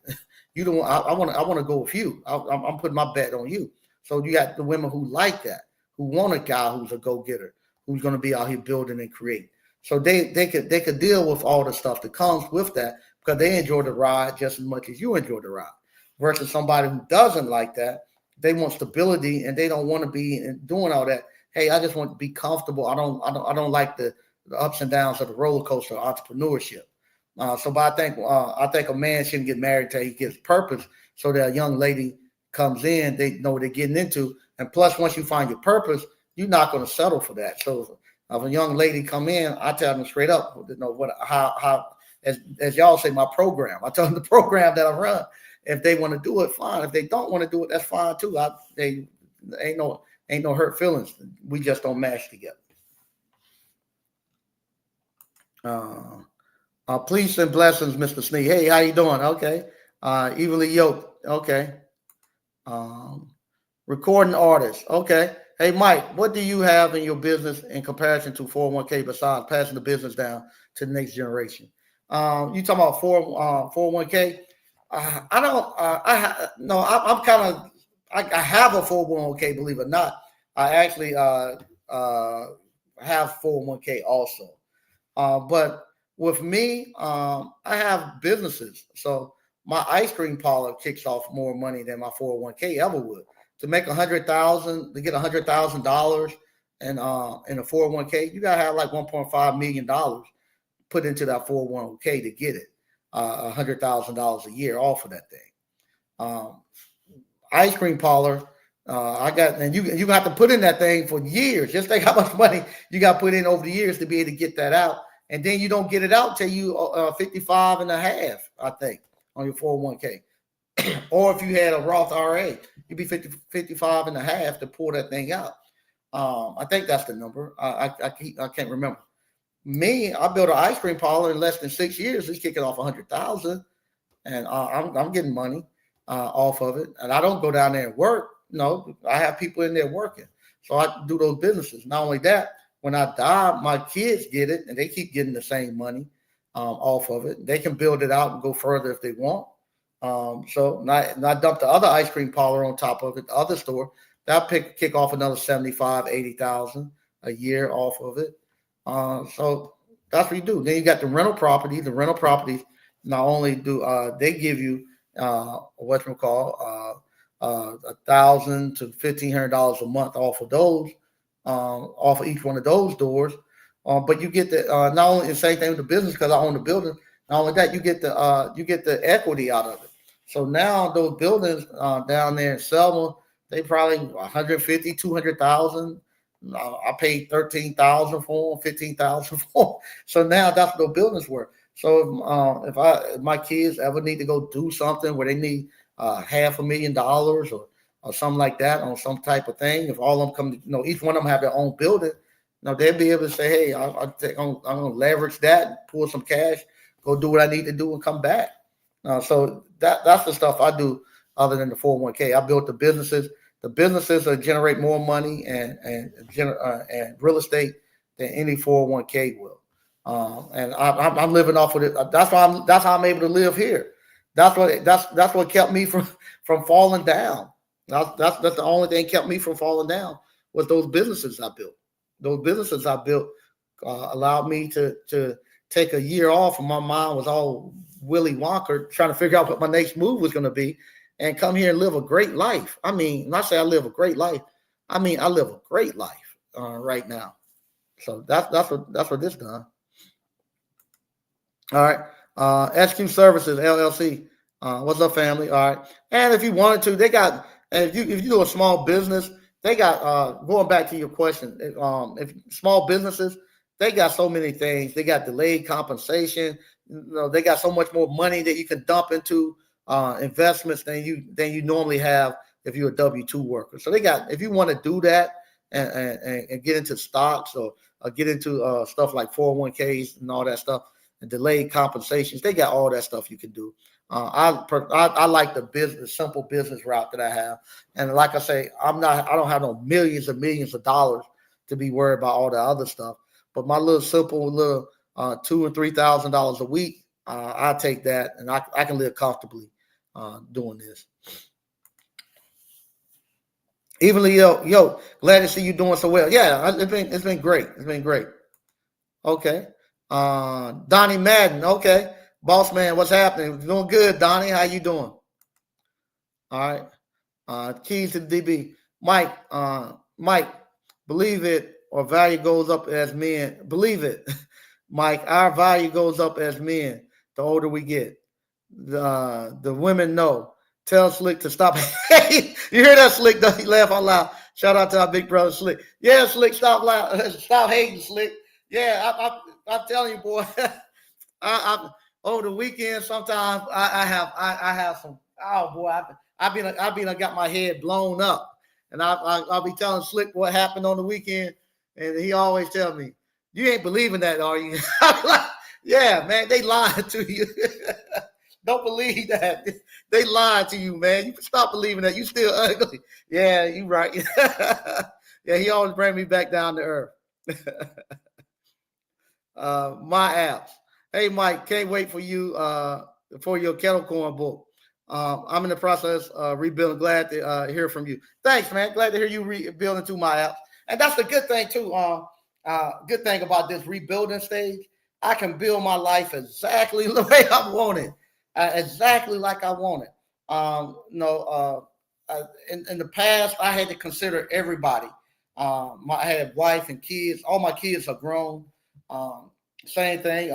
You don't. I want to go with you. I'm putting my bet on you. So you got the women who like that, who want a guy who's a go getter, who's going to be out here building and creating. So they could deal with all the stuff that comes with that because they enjoy the ride just as much as you enjoy the ride. Versus somebody who doesn't like that, they want stability and they don't want to be doing all that. Hey, I just want to be comfortable. I don't like the ups and downs of the roller coaster of entrepreneurship. But I think a man shouldn't get married till he gets purpose. So that a young lady comes in, they know what they're getting into. And plus, once you find your purpose, you're not going to settle for that. So if a young lady come in, I tell them straight up, how as y'all say, my program. I tell them the program that I run. If they want to do it, fine. If they don't want to do it, that's fine too. They ain't no hurt feelings. We just don't match together. Peace and blessings, Mr. Sneak. Hey, how you doing? Okay. Evenly yoked. Okay. Recording artist. Okay. Hey, Mike, what do you have in your business in comparison to 401k besides passing the business down to the next generation? You talking about 401k? I have a 401k, believe it or not. I actually have 401k also. But with me, I have businesses. So my ice cream parlor kicks off more money than my 401k ever would. To make $100,000, to get $100,000 in a 401k, you gotta have like $1.5 million put into that 401k to get it. $100,000 a year off of that thing. Ice cream parlor, and you have to put in that thing for years. Just think how much money you got put in over the years to be able to get that out. And then you don't get it out till you 55 and a half, I think, on your 401k. Or if you had a Roth IRA, you'd be 55 and a half to pull that thing out. I think that's the number. I can't remember. Me, I built an ice cream parlor in less than 6 years. It's kicking off 100,000, and I'm getting money off of it. And I don't go down there and work. No, I have people in there working, so I do those businesses. Not only that, when I die, my kids get it, and they keep getting the same money off of it. They can build it out and go further if they want. So I dump the other ice cream parlor on top of it, the other store. That'll kick off another 75, 80,000 a year off of it. So that's what you do. Then you got the rental property. The rental properties not only do they give you $1,000 to $1,500 a month off of those, off of each one of those doors. But you get the not only the same thing with the business because I own the building. Not only that, you get the equity out of it. So now those buildings down there in Selma, they probably 150, 200,000. I paid 13,000 for them, 15,000 for them. So now that's what those buildings were. So if my kids ever need to go do something where they need $500,000 or something like that on some type of thing, if all of them come, each one of them have their own building, they'll be able to say, hey, I'm going to leverage that, pull some cash, go do what I need to do and come back. So that's the stuff I do other than the 401k. I built the businesses. The businesses generate more money and real estate than any 401k will. And I'm living off of it. That's how I'm able to live here. That's what kept me from falling down. That's the only thing kept me from falling down was those businesses I built. Those businesses I built allowed me to take a year off, and my mind was all Willy Wonka trying to figure out what my next move was going to be, and come here and live a great life. I mean, when I say I live a great life, I mean I live a great life right now. So that's what this done. All right, SQ Services LLC. What's up, family? All right, and if you wanted to, they got. If you do a small business, they got. Going back to your question, if small businesses, they got so many things. They got delayed compensation. They got so much more money that you can dump into investments than you normally have if you're a W-2 worker. So they got, if you want to do that and get into stocks or get into stuff like 401ks and all that stuff and delayed compensations, they got all that stuff you can do. I like the business, simple business route that I have, and like I say, I don't have no millions and millions of dollars to be worried about all the other stuff. But my little simple little $2,000 and $3,000 a week, I take that, and I can live comfortably doing this. Evenly, yo, glad to see you doing so well. Yeah, it's been great. It's been great. Okay. Donnie Madden. Okay. Boss man, what's happening? Doing good, Donnie. How you doing? All right. Keys to the DB. Mike, believe it or value goes up as men. Believe it, Mike, our value goes up as men the older we get. The women know. Tell Slick to stop. You hear that, Slick? Don't you laugh out loud? Shout out to our big brother Slick. Yeah, Slick, stop hating, Slick. Yeah, I'm telling you, boy. Over the weekend, sometimes I have some. Oh boy, I got my head blown up, and I'll be telling Slick what happened on the weekend, and he always tell me, "You ain't believing that, are you?" I'm like, yeah, man, they lied to you. Don't believe that. They lied to you, man. You stop believing that. You still ugly. Yeah, you right. Yeah, he always bring me back down to earth. My apps. Hey, Mike, can't wait for you for your kettle corn book. I'm in the process of rebuilding. Glad to hear from you. Thanks, man. Glad to hear you rebuilding to my apps. And that's the good thing, too. Good thing about this rebuilding stage. I can build my life exactly the way I want it. Exactly like I want it. In the past, I had to consider everybody. I had wife and kids. All my kids are grown. Same thing.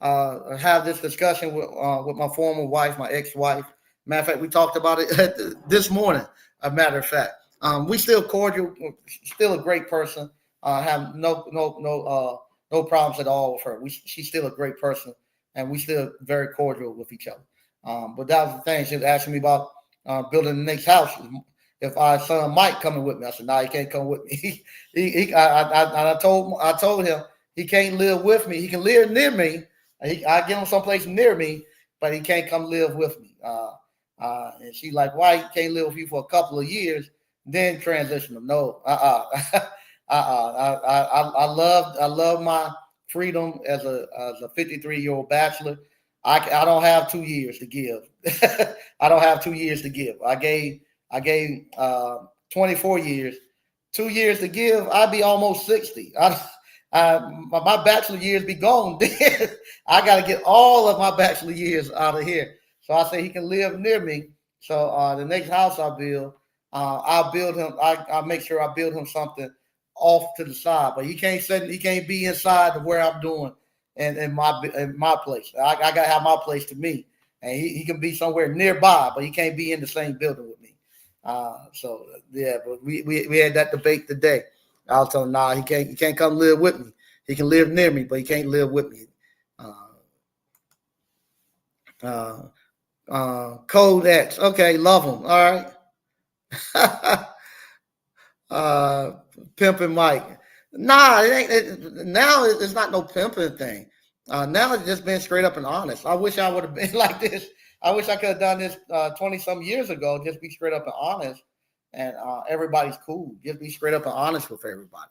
Have this discussion with my former wife, my ex-wife. Matter of fact, we talked about it this morning. A matter of fact, we still cordial. Still a great person. Have no problems at all with her. She's still a great person, and we still very cordial with each other. But that was the thing. She was asking me about building the next house. If our son Mike coming with me, I said, "No, he can't come with me." I told him he can't live with me. He can live near me. I get him someplace near me, but he can't come live with me. And she's like, "Why he can't live with you for a couple of years, then transition him?" No, I love my freedom as a 53-year-old bachelor. I don't have 2 years to give. I don't have 2 years to give. I gave 24 years. 2 years to give, I'd be almost 60. My bachelor years be gone. I got to get all of my bachelor years out of here. So I say he can live near me. So the next house I build, I'll build him. I'll make sure I build him something off to the side. But he can't be inside of where I'm doing in my place. I got to have my place to me. And he can be somewhere nearby, but he can't be in the same building with me. So yeah, but we had that debate today. I was telling him, nah, he can't come live with me. He can live near me, but he can't live with me. Code X. Okay, love him. All right. Pimping Mike. Nah, now it's not no pimping thing. Now it's just being straight up and honest. I wish I would have been like this. I wish I could have done this 20-some years ago. Just be straight up and honest, and everybody's cool. Just be straight up and honest with everybody.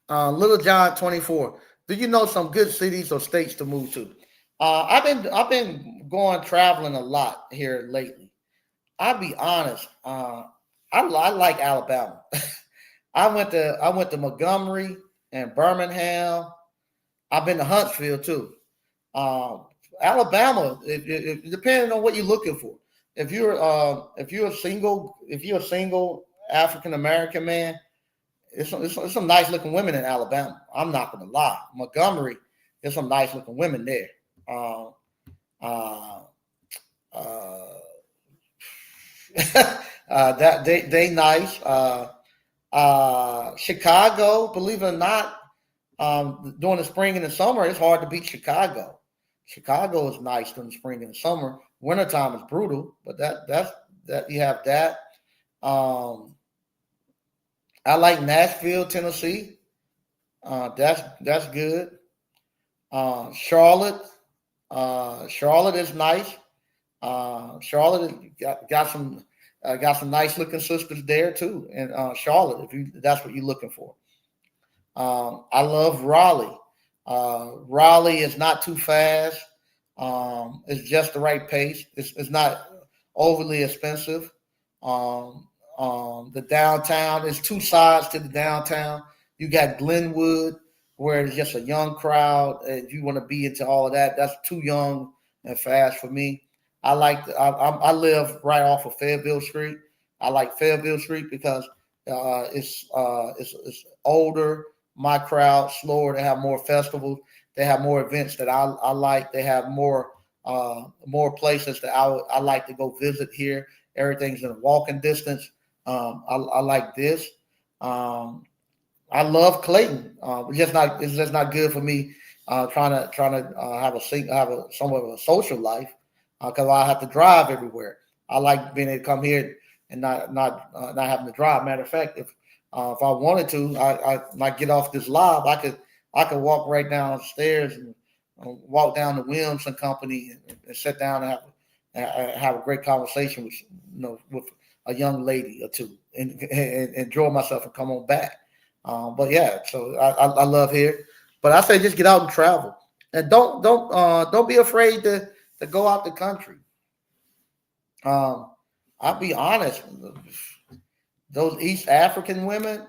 Little John 24. Do you know some good cities or states to move to? I've been going traveling a lot here lately. I'll be honest. I like Alabama. I went to Montgomery and Birmingham. I've been to Huntsville too. Alabama, depending on what you're looking for. If you're a single African American man, it's some nice looking women in Alabama. I'm not gonna lie. Montgomery, there's some nice looking women there. That they nice. Chicago, believe it or not, during the spring and the summer, it's hard to beat Chicago. Chicago is nice during the spring and the summer. Wintertime is brutal, but that's you have that. I like Nashville, Tennessee. That's good. Charlotte, Charlotte is nice. Charlotte got some nice looking sisters there too, and Charlotte, if you that's what you're looking for. I love Raleigh. Raleigh is not too fast. It's just the right pace. It's not overly expensive. The downtown, there's two sides to the downtown. You got Glenwood, where it's just a young crowd. If you want to be into all of that, that's too young and fast for me. I live right off of Fayetteville Street. I like Fayetteville Street because it's older. My crowd slower. They have more festivals. They have more events that I like. They have more places that I like to go visit here. Everything's in walking distance. I like this. Um, I love Clayton. It's just not good for me trying to have a somewhat of a social life because I have to drive everywhere. I like being able to come here and not having to drive. Matter of fact, if I wanted to, I might get off this live. I could walk right downstairs and walk down to Williams and Company and sit down and have a great conversation with a young lady or two and enjoy myself and come on back. But yeah, so I love here. But I say just get out and travel, and don't be afraid to go out the country. Um, I'll be honest, those East African women,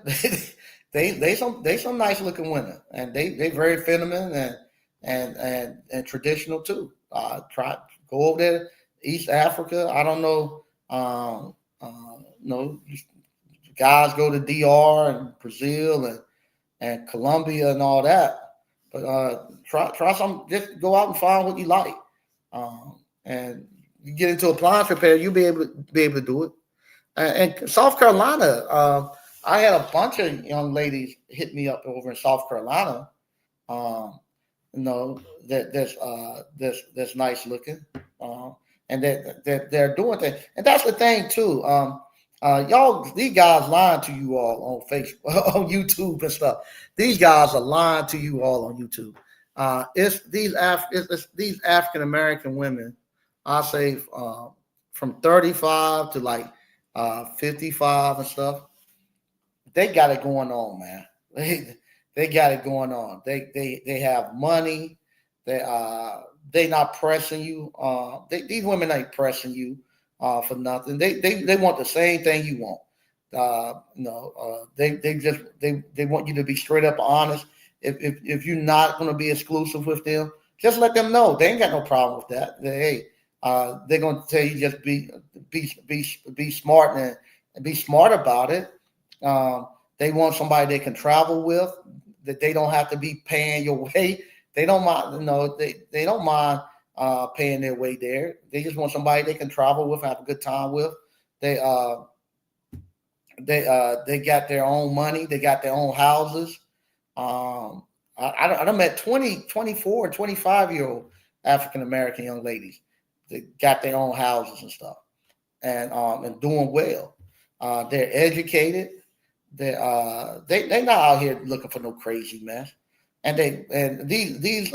they some nice looking women, and they very feminine and traditional too. Try go over there, East Africa. I don't know. No, guys go to DR and Brazil and Colombia and all that. But try some. Just go out and find what you like. And you get into appliance repair, you'll be able to do it. And South Carolina, I had a bunch of young ladies hit me up over in South Carolina. Um, that's nice looking, and that they're doing things. And that's the thing too. Y'all, these guys lying to you all on Facebook, on YouTube and stuff. These guys are lying to you all on YouTube. It's these African American women. I say from 35 to like 55 and stuff. They got it going on, man. They got it going on. They have money. They not pressing you. These women ain't pressing you for nothing. They want the same thing you want. They want you to be straight up honest. If you're not going to be exclusive with them, just let them know. They ain't got no problem with that. They're going to tell you just be smart and be smart about it. They want somebody they can travel with, that they don't have to be paying your way. They don't mind, they don't mind paying their way there. They just want somebody they can travel with, have a good time with. They they got their own money, they got their own houses. I met 20, 24, 25-year-old African American young ladies that got their own houses and stuff, and doing well. They're educated. They not out here looking for no crazy mess. And these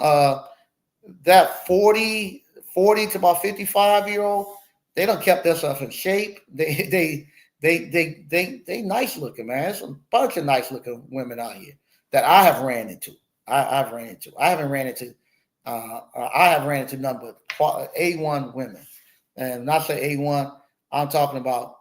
that 40 to about 55-year-old, they don't kept themselves in shape. They nice looking, man. There's a bunch of nice looking women out here that I have ran into. I've ran into. I haven't ran into. I have ran into none but A1 women, and when I say A1, I'm talking about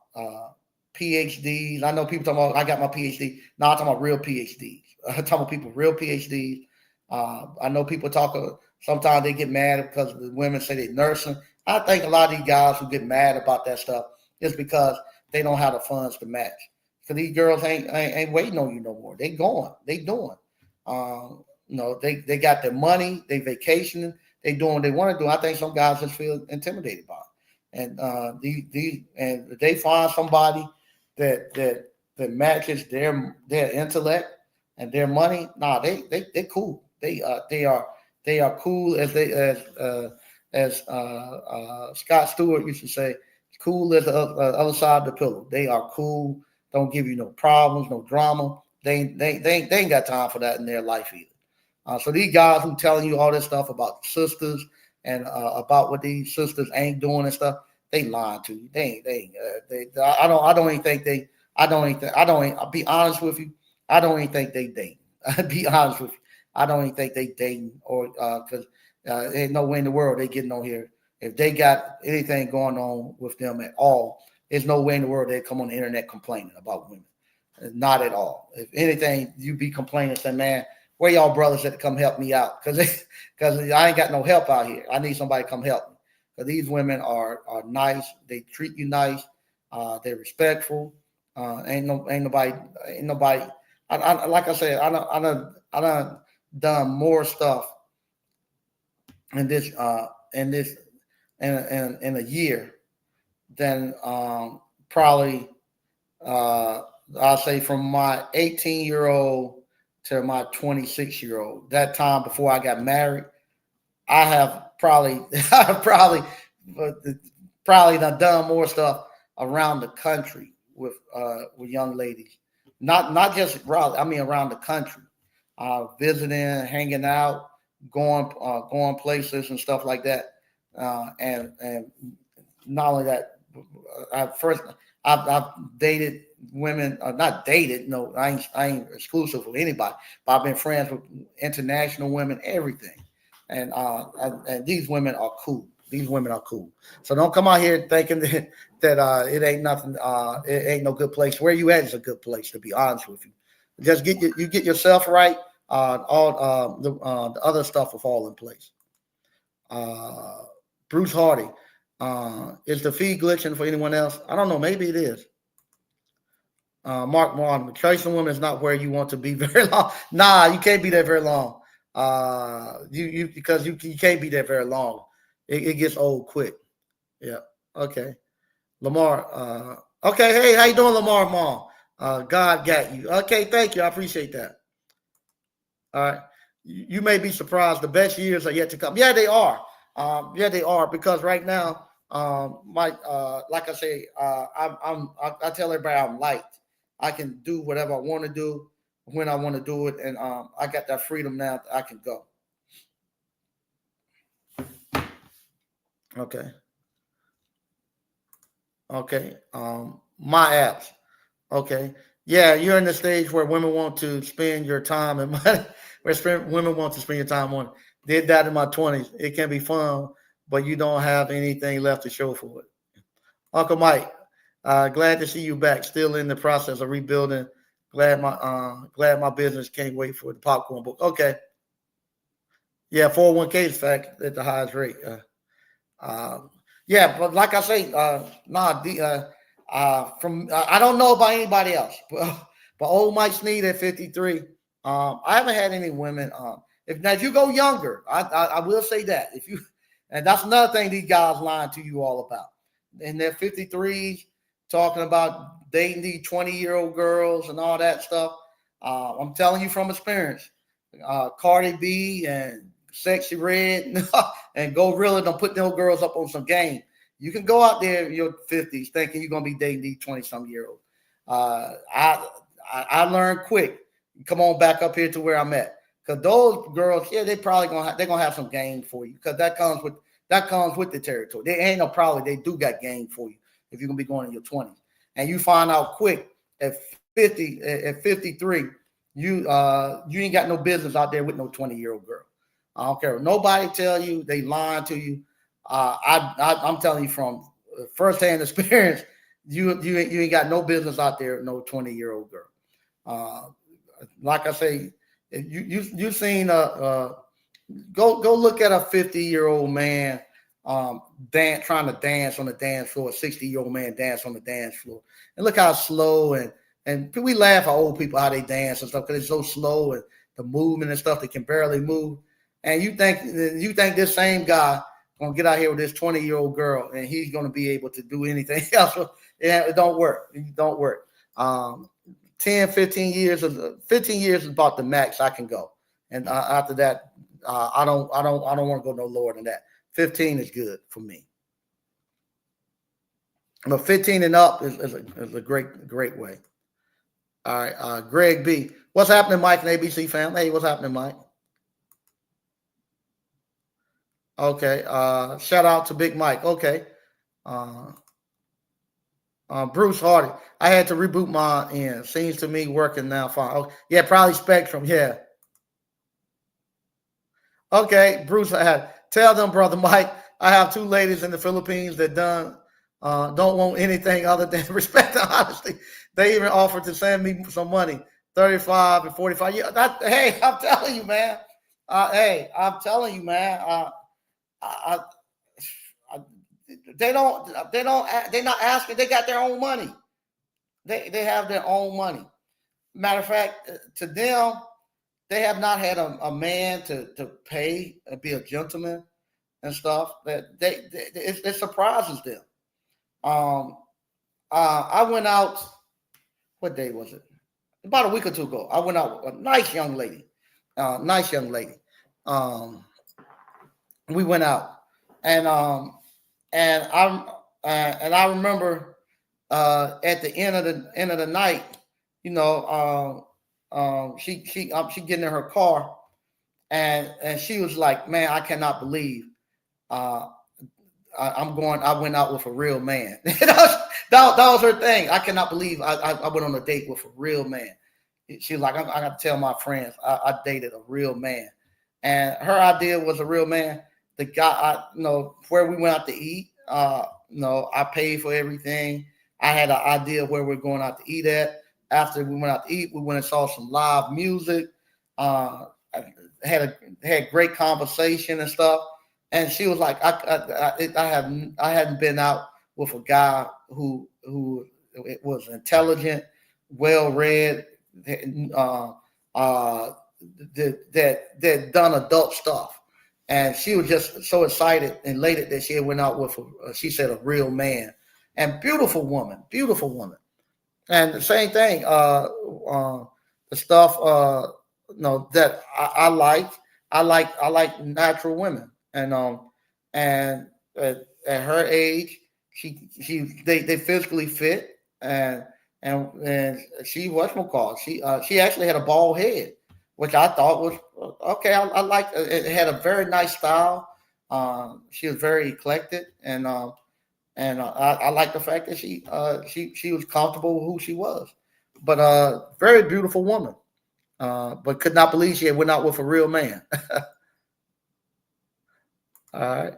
PhDs. I know people talking about I got my PhD. No, I'm talking about real PhDs. I'm talking about people real PhDs. I know people talk. Sometimes they get mad because the women say they're nursing. I think a lot of these guys who get mad about that stuff is because they don't have the funds to match. So these girls ain't waiting on you no more. They going. They doing. They got their money. They vacationing. They doing what they want to do. I think some guys just feel intimidated by it. And if they find somebody that matches their intellect and their money, nah, they cool. They are cool as Scott Stewart used to say, cool as the other side of the pillow. They are cool. Don't give you no problems, no drama. They ain't got time for that in their life either. So these guys who telling you all this stuff about sisters and about what these sisters ain't doing and stuff, they lying to you. I don't even think they. I'll be honest with you. I don't even think they date. I'll be honest with you. I don't even think they dating or because ain't no way in the world they getting on here. If they got anything going on with them at all, there's no way in the world they come on the internet complaining about women. Not at all. If anything, you be complaining, saying, "Man, where y'all brothers that come help me out?" Because I ain't got no help out here. I need somebody to come help me. Because these women are nice. They treat you nice. They're respectful. Ain't nobody. Like I said, I done more stuff in this in a year than probably I'll say from my 18-year-old to my 26-year-old. That time before I got married, I have probably probably done more stuff around the country with young ladies. Not just Raleigh, I mean around the country. Visiting, hanging out, going places and stuff like that. And not only that, I've dated women, not dated. No, I ain't exclusive with anybody. But I've been friends with international women, everything, and these women are cool. These women are cool. So don't come out here thinking that it ain't nothing. It ain't no good place. Where you at is a good place. To be honest with you, just get yourself right. All the other stuff will fall in place. Bruce Hardy. Is the feed glitching for anyone else? I don't know. Maybe it is. Mark Martin, chasing women is not where you want to be very long. Nah, you can't be there very long. Because you can't be there very long. It gets old quick. Yeah. Okay. Lamar. Okay. Hey, how you doing, Lamar Mall? God got you. Okay. Thank you. I appreciate that. All right. You may be surprised. The best years are yet to come. Yeah, they are. Yeah, they are because right now, like I say, I tell everybody I'm light. I can do whatever I want to do when I want to do it, and I got that freedom now. That I can go. Okay. Okay. My apps. Okay. Yeah, you're in the stage where women want to spend your time and money. Women want to spend your time on. Did that in my 20s. It can be fun, but you don't have anything left to show for it. Uncle Mike, glad to see you back. Still in the process of rebuilding. Glad my business can't wait for the popcorn book. Okay. Yeah, 401k is fact at the highest rate. Yeah, but like I say, I don't know about anybody else, but old Mike Sneed at 53. I haven't had any women. If you go younger, I will say that and that's another thing these guys lying to you all about. In their 53s, talking about dating these 20-year-old girls and all that stuff. I'm telling you from experience. Cardi B and Sexy Red and Go Real don't put those girls up on some game. You can go out there in your 50s thinking you're gonna be dating these 20-some-year-olds. I learned quick. Come on back up here to where I'm at. Because those girls, yeah, they're gonna have some game for you. Because that comes with the territory. There ain't no problem. They do got game for you if you're gonna be going in your 20s. And you find out quick at 53, you ain't got no business out there with no 20-year-old girl. I don't care. Nobody tell you they lying to you. I'm telling you from firsthand experience, you ain't got no business out there with no 20-year-old girl. Like I say, you seen go look at a 50-year-old man trying to dance on the dance floor, a 60-year-old man dance on the dance floor, and look how slow and we laugh at old people how they dance and stuff because it's so slow and the movement and stuff they can barely move. And you think this same guy gonna get out here with this 20-year-old girl and he's gonna be able to do anything else? It don't work. It don't work. 10, 15 years is about the max I can go. And after that, I don't want to go no lower than that. 15 is good for me. But 15 and up is a great way. All right. Greg B. What's happening, Mike and ABC fam? Hey, what's happening, Mike? Okay. Shout out to Big Mike. Okay. Uh, Bruce Hardy. I had to reboot my end. Seems to me working now fine. Oh, yeah, probably Spectrum. Yeah. Okay, Bruce. Tell them, brother Mike. I have two ladies in the Philippines that don't want anything other than respect and honesty. They even offered to send me some money, 35 and 45. Yeah, hey, I'm telling you, man. Hey, I'm telling you, man. I, I, they're not asking. They got their own money. They have their own money. Matter of fact, to them, they have not had a man to pay and be a gentleman and stuff. That it surprises them. Um, I went out. What day was it? About a week or two ago. I went out with a nice young lady. We went out, and I remember at the end of the night, you know, she getting in her car, and she was like, "Man, I cannot believe uh, I went out with a real man." that was her thing. I cannot believe I went on a date with a real man. She was like, I got to tell my friends I dated a real man, and her idea was a real man. The guy, where we went out to eat, I paid for everything. I had an idea of where we're going out to eat at. After we went out to eat, we went and saw some live music. Had great conversation and stuff. And she was like, I hadn't been out with a guy who it was intelligent, well read, that done adult stuff. And she was just so excited and elated that she had went out with she said a real man, and beautiful woman. And the same thing, the stuff that I like. I like natural women, and at her age, they physically fit, and she whatchamacallit, she actually had a bald head, which I thought was okay. I like it. Had a very nice style. She was very eclectic, and I like the fact that she was comfortable with who she was, but very beautiful woman. But could not believe she had went out with a real man. All right.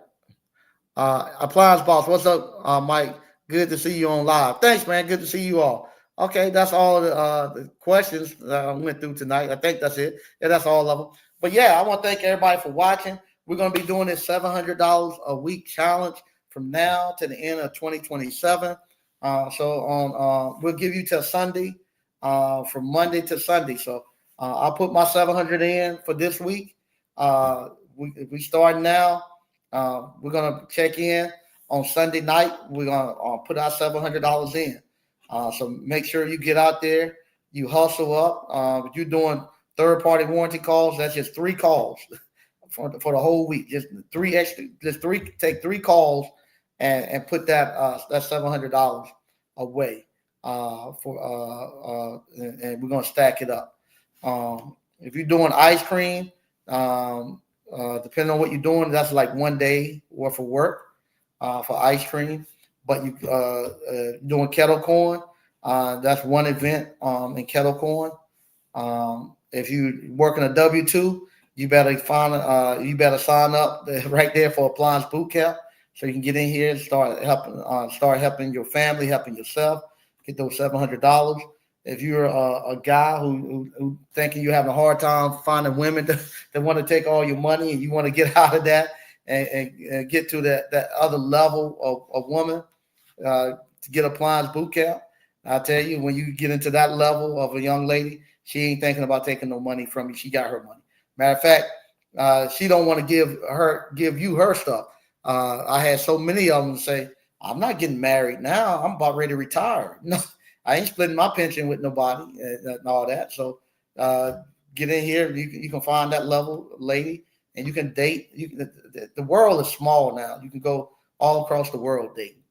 Appliance boss, what's up, Mike? Good to see you on live. Thanks, man. Good to see you all. Okay, that's all the questions that I went through tonight. I think that's it. Yeah, that's all of them. But yeah, I want to thank everybody for watching. We're going to be doing this $700 a week challenge from now to the end of 2027. We'll give you till Sunday, from Monday to Sunday. So I'll put my 700 in for this week. We start now. We're gonna check in on Sunday night. We're gonna put our $700 in. So make sure you get out there. You hustle up. If you're doing third-party warranty calls, that's just 3 calls for the whole week. Just 3 extra. Take 3 calls and put that $700 away. And we're gonna stack it up. If you're doing ice cream, depending on what you're doing, that's like 1 day worth of work for ice cream. But you doing kettle corn, that's one event in kettle corn. If you working a W-2, you better sign up right there for Appliance Boot Camp, so you can get in here and start helping your family, helping yourself, get those $700. If you're a guy who thinking you're having a hard time finding women that want to take all your money, and you want to get out of that and get to that other level of woman, to get Appliance Boot Camp, I tell you, when you get into that level of a young lady, she ain't thinking about taking no money from you. She got her money. Matter of fact, she don't want to give you her stuff. I had so many of them say, "I'm not getting married now. I'm about ready to retire." No. I ain't splitting my pension with nobody and all that. So get in here. You can find that level lady, and you can date. The world is small now. You can go all across the world dating.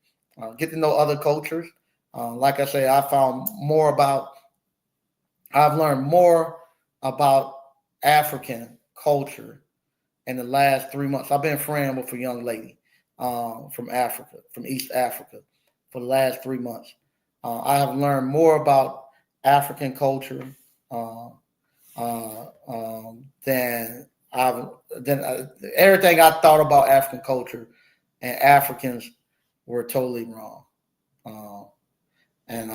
Get to know other cultures. Like I say, I found more about I've learned more about African culture in the last 3 months. I've been friends with a young lady from Africa, from East Africa, for the last 3 months. I have learned more about African culture uh, than I've than everything I thought about African culture and Africans were totally wrong. Uh, and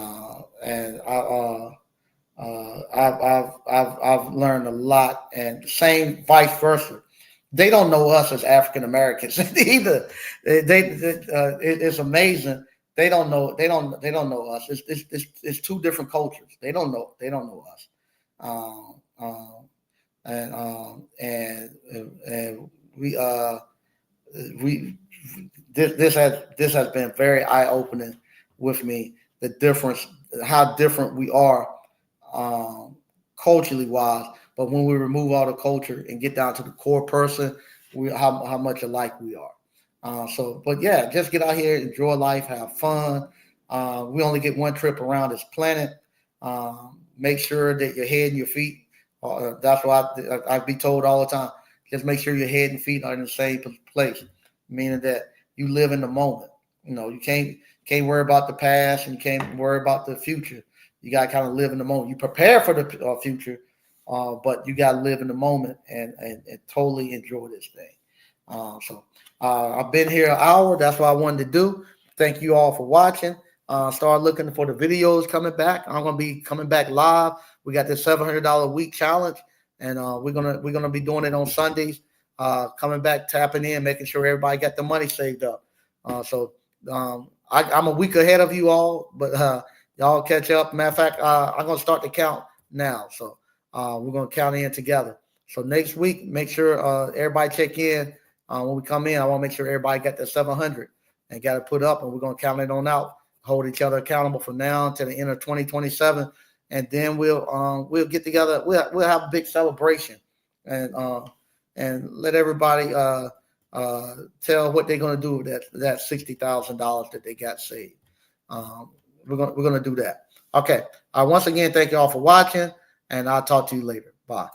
I've learned a lot, and same vice versa. They don't know us as African Americans either. It's amazing. They don't know us. It's two different cultures. They don't know us. Um, um, and we this has been very eye opening with me. The difference, how different we are, um, culturally wise. But when we remove all the culture and get down to the core person, we how much alike we are. But yeah, just get out here, enjoy life, have fun. We only get one trip around this planet. Make sure that your head and your feet. That's why I be told all the time. Just make sure your head and feet are in the same place, meaning that you live in the moment. You can't worry about the past and you can't worry about the future. You got to kind of live in the moment. You prepare for the future, but you got to live in the moment and totally enjoy this thing. I've been here an hour. That's what I wanted to do. Thank you all for watching. Start looking for the videos coming back. I'm gonna be coming back live. We got this $700 a week challenge, and we're gonna be doing it on Sundays. Coming back, tapping in, making sure everybody got the money saved up. I'm a week ahead of you all, but y'all catch up. Matter of fact, I'm gonna start the count now. So we're gonna count in together. So next week, make sure everybody check in when we come in. I want to make sure everybody got that 700 and got to put up, and we're gonna count it on out. Hold each other accountable from now until the end of 2027, and then we'll get together. We'll have a big celebration, and let everybody tell what they're gonna do with that $60,000 that they got saved. We're gonna do that. Okay. Once again, thank you all for watching, and I'll talk to you later. Bye.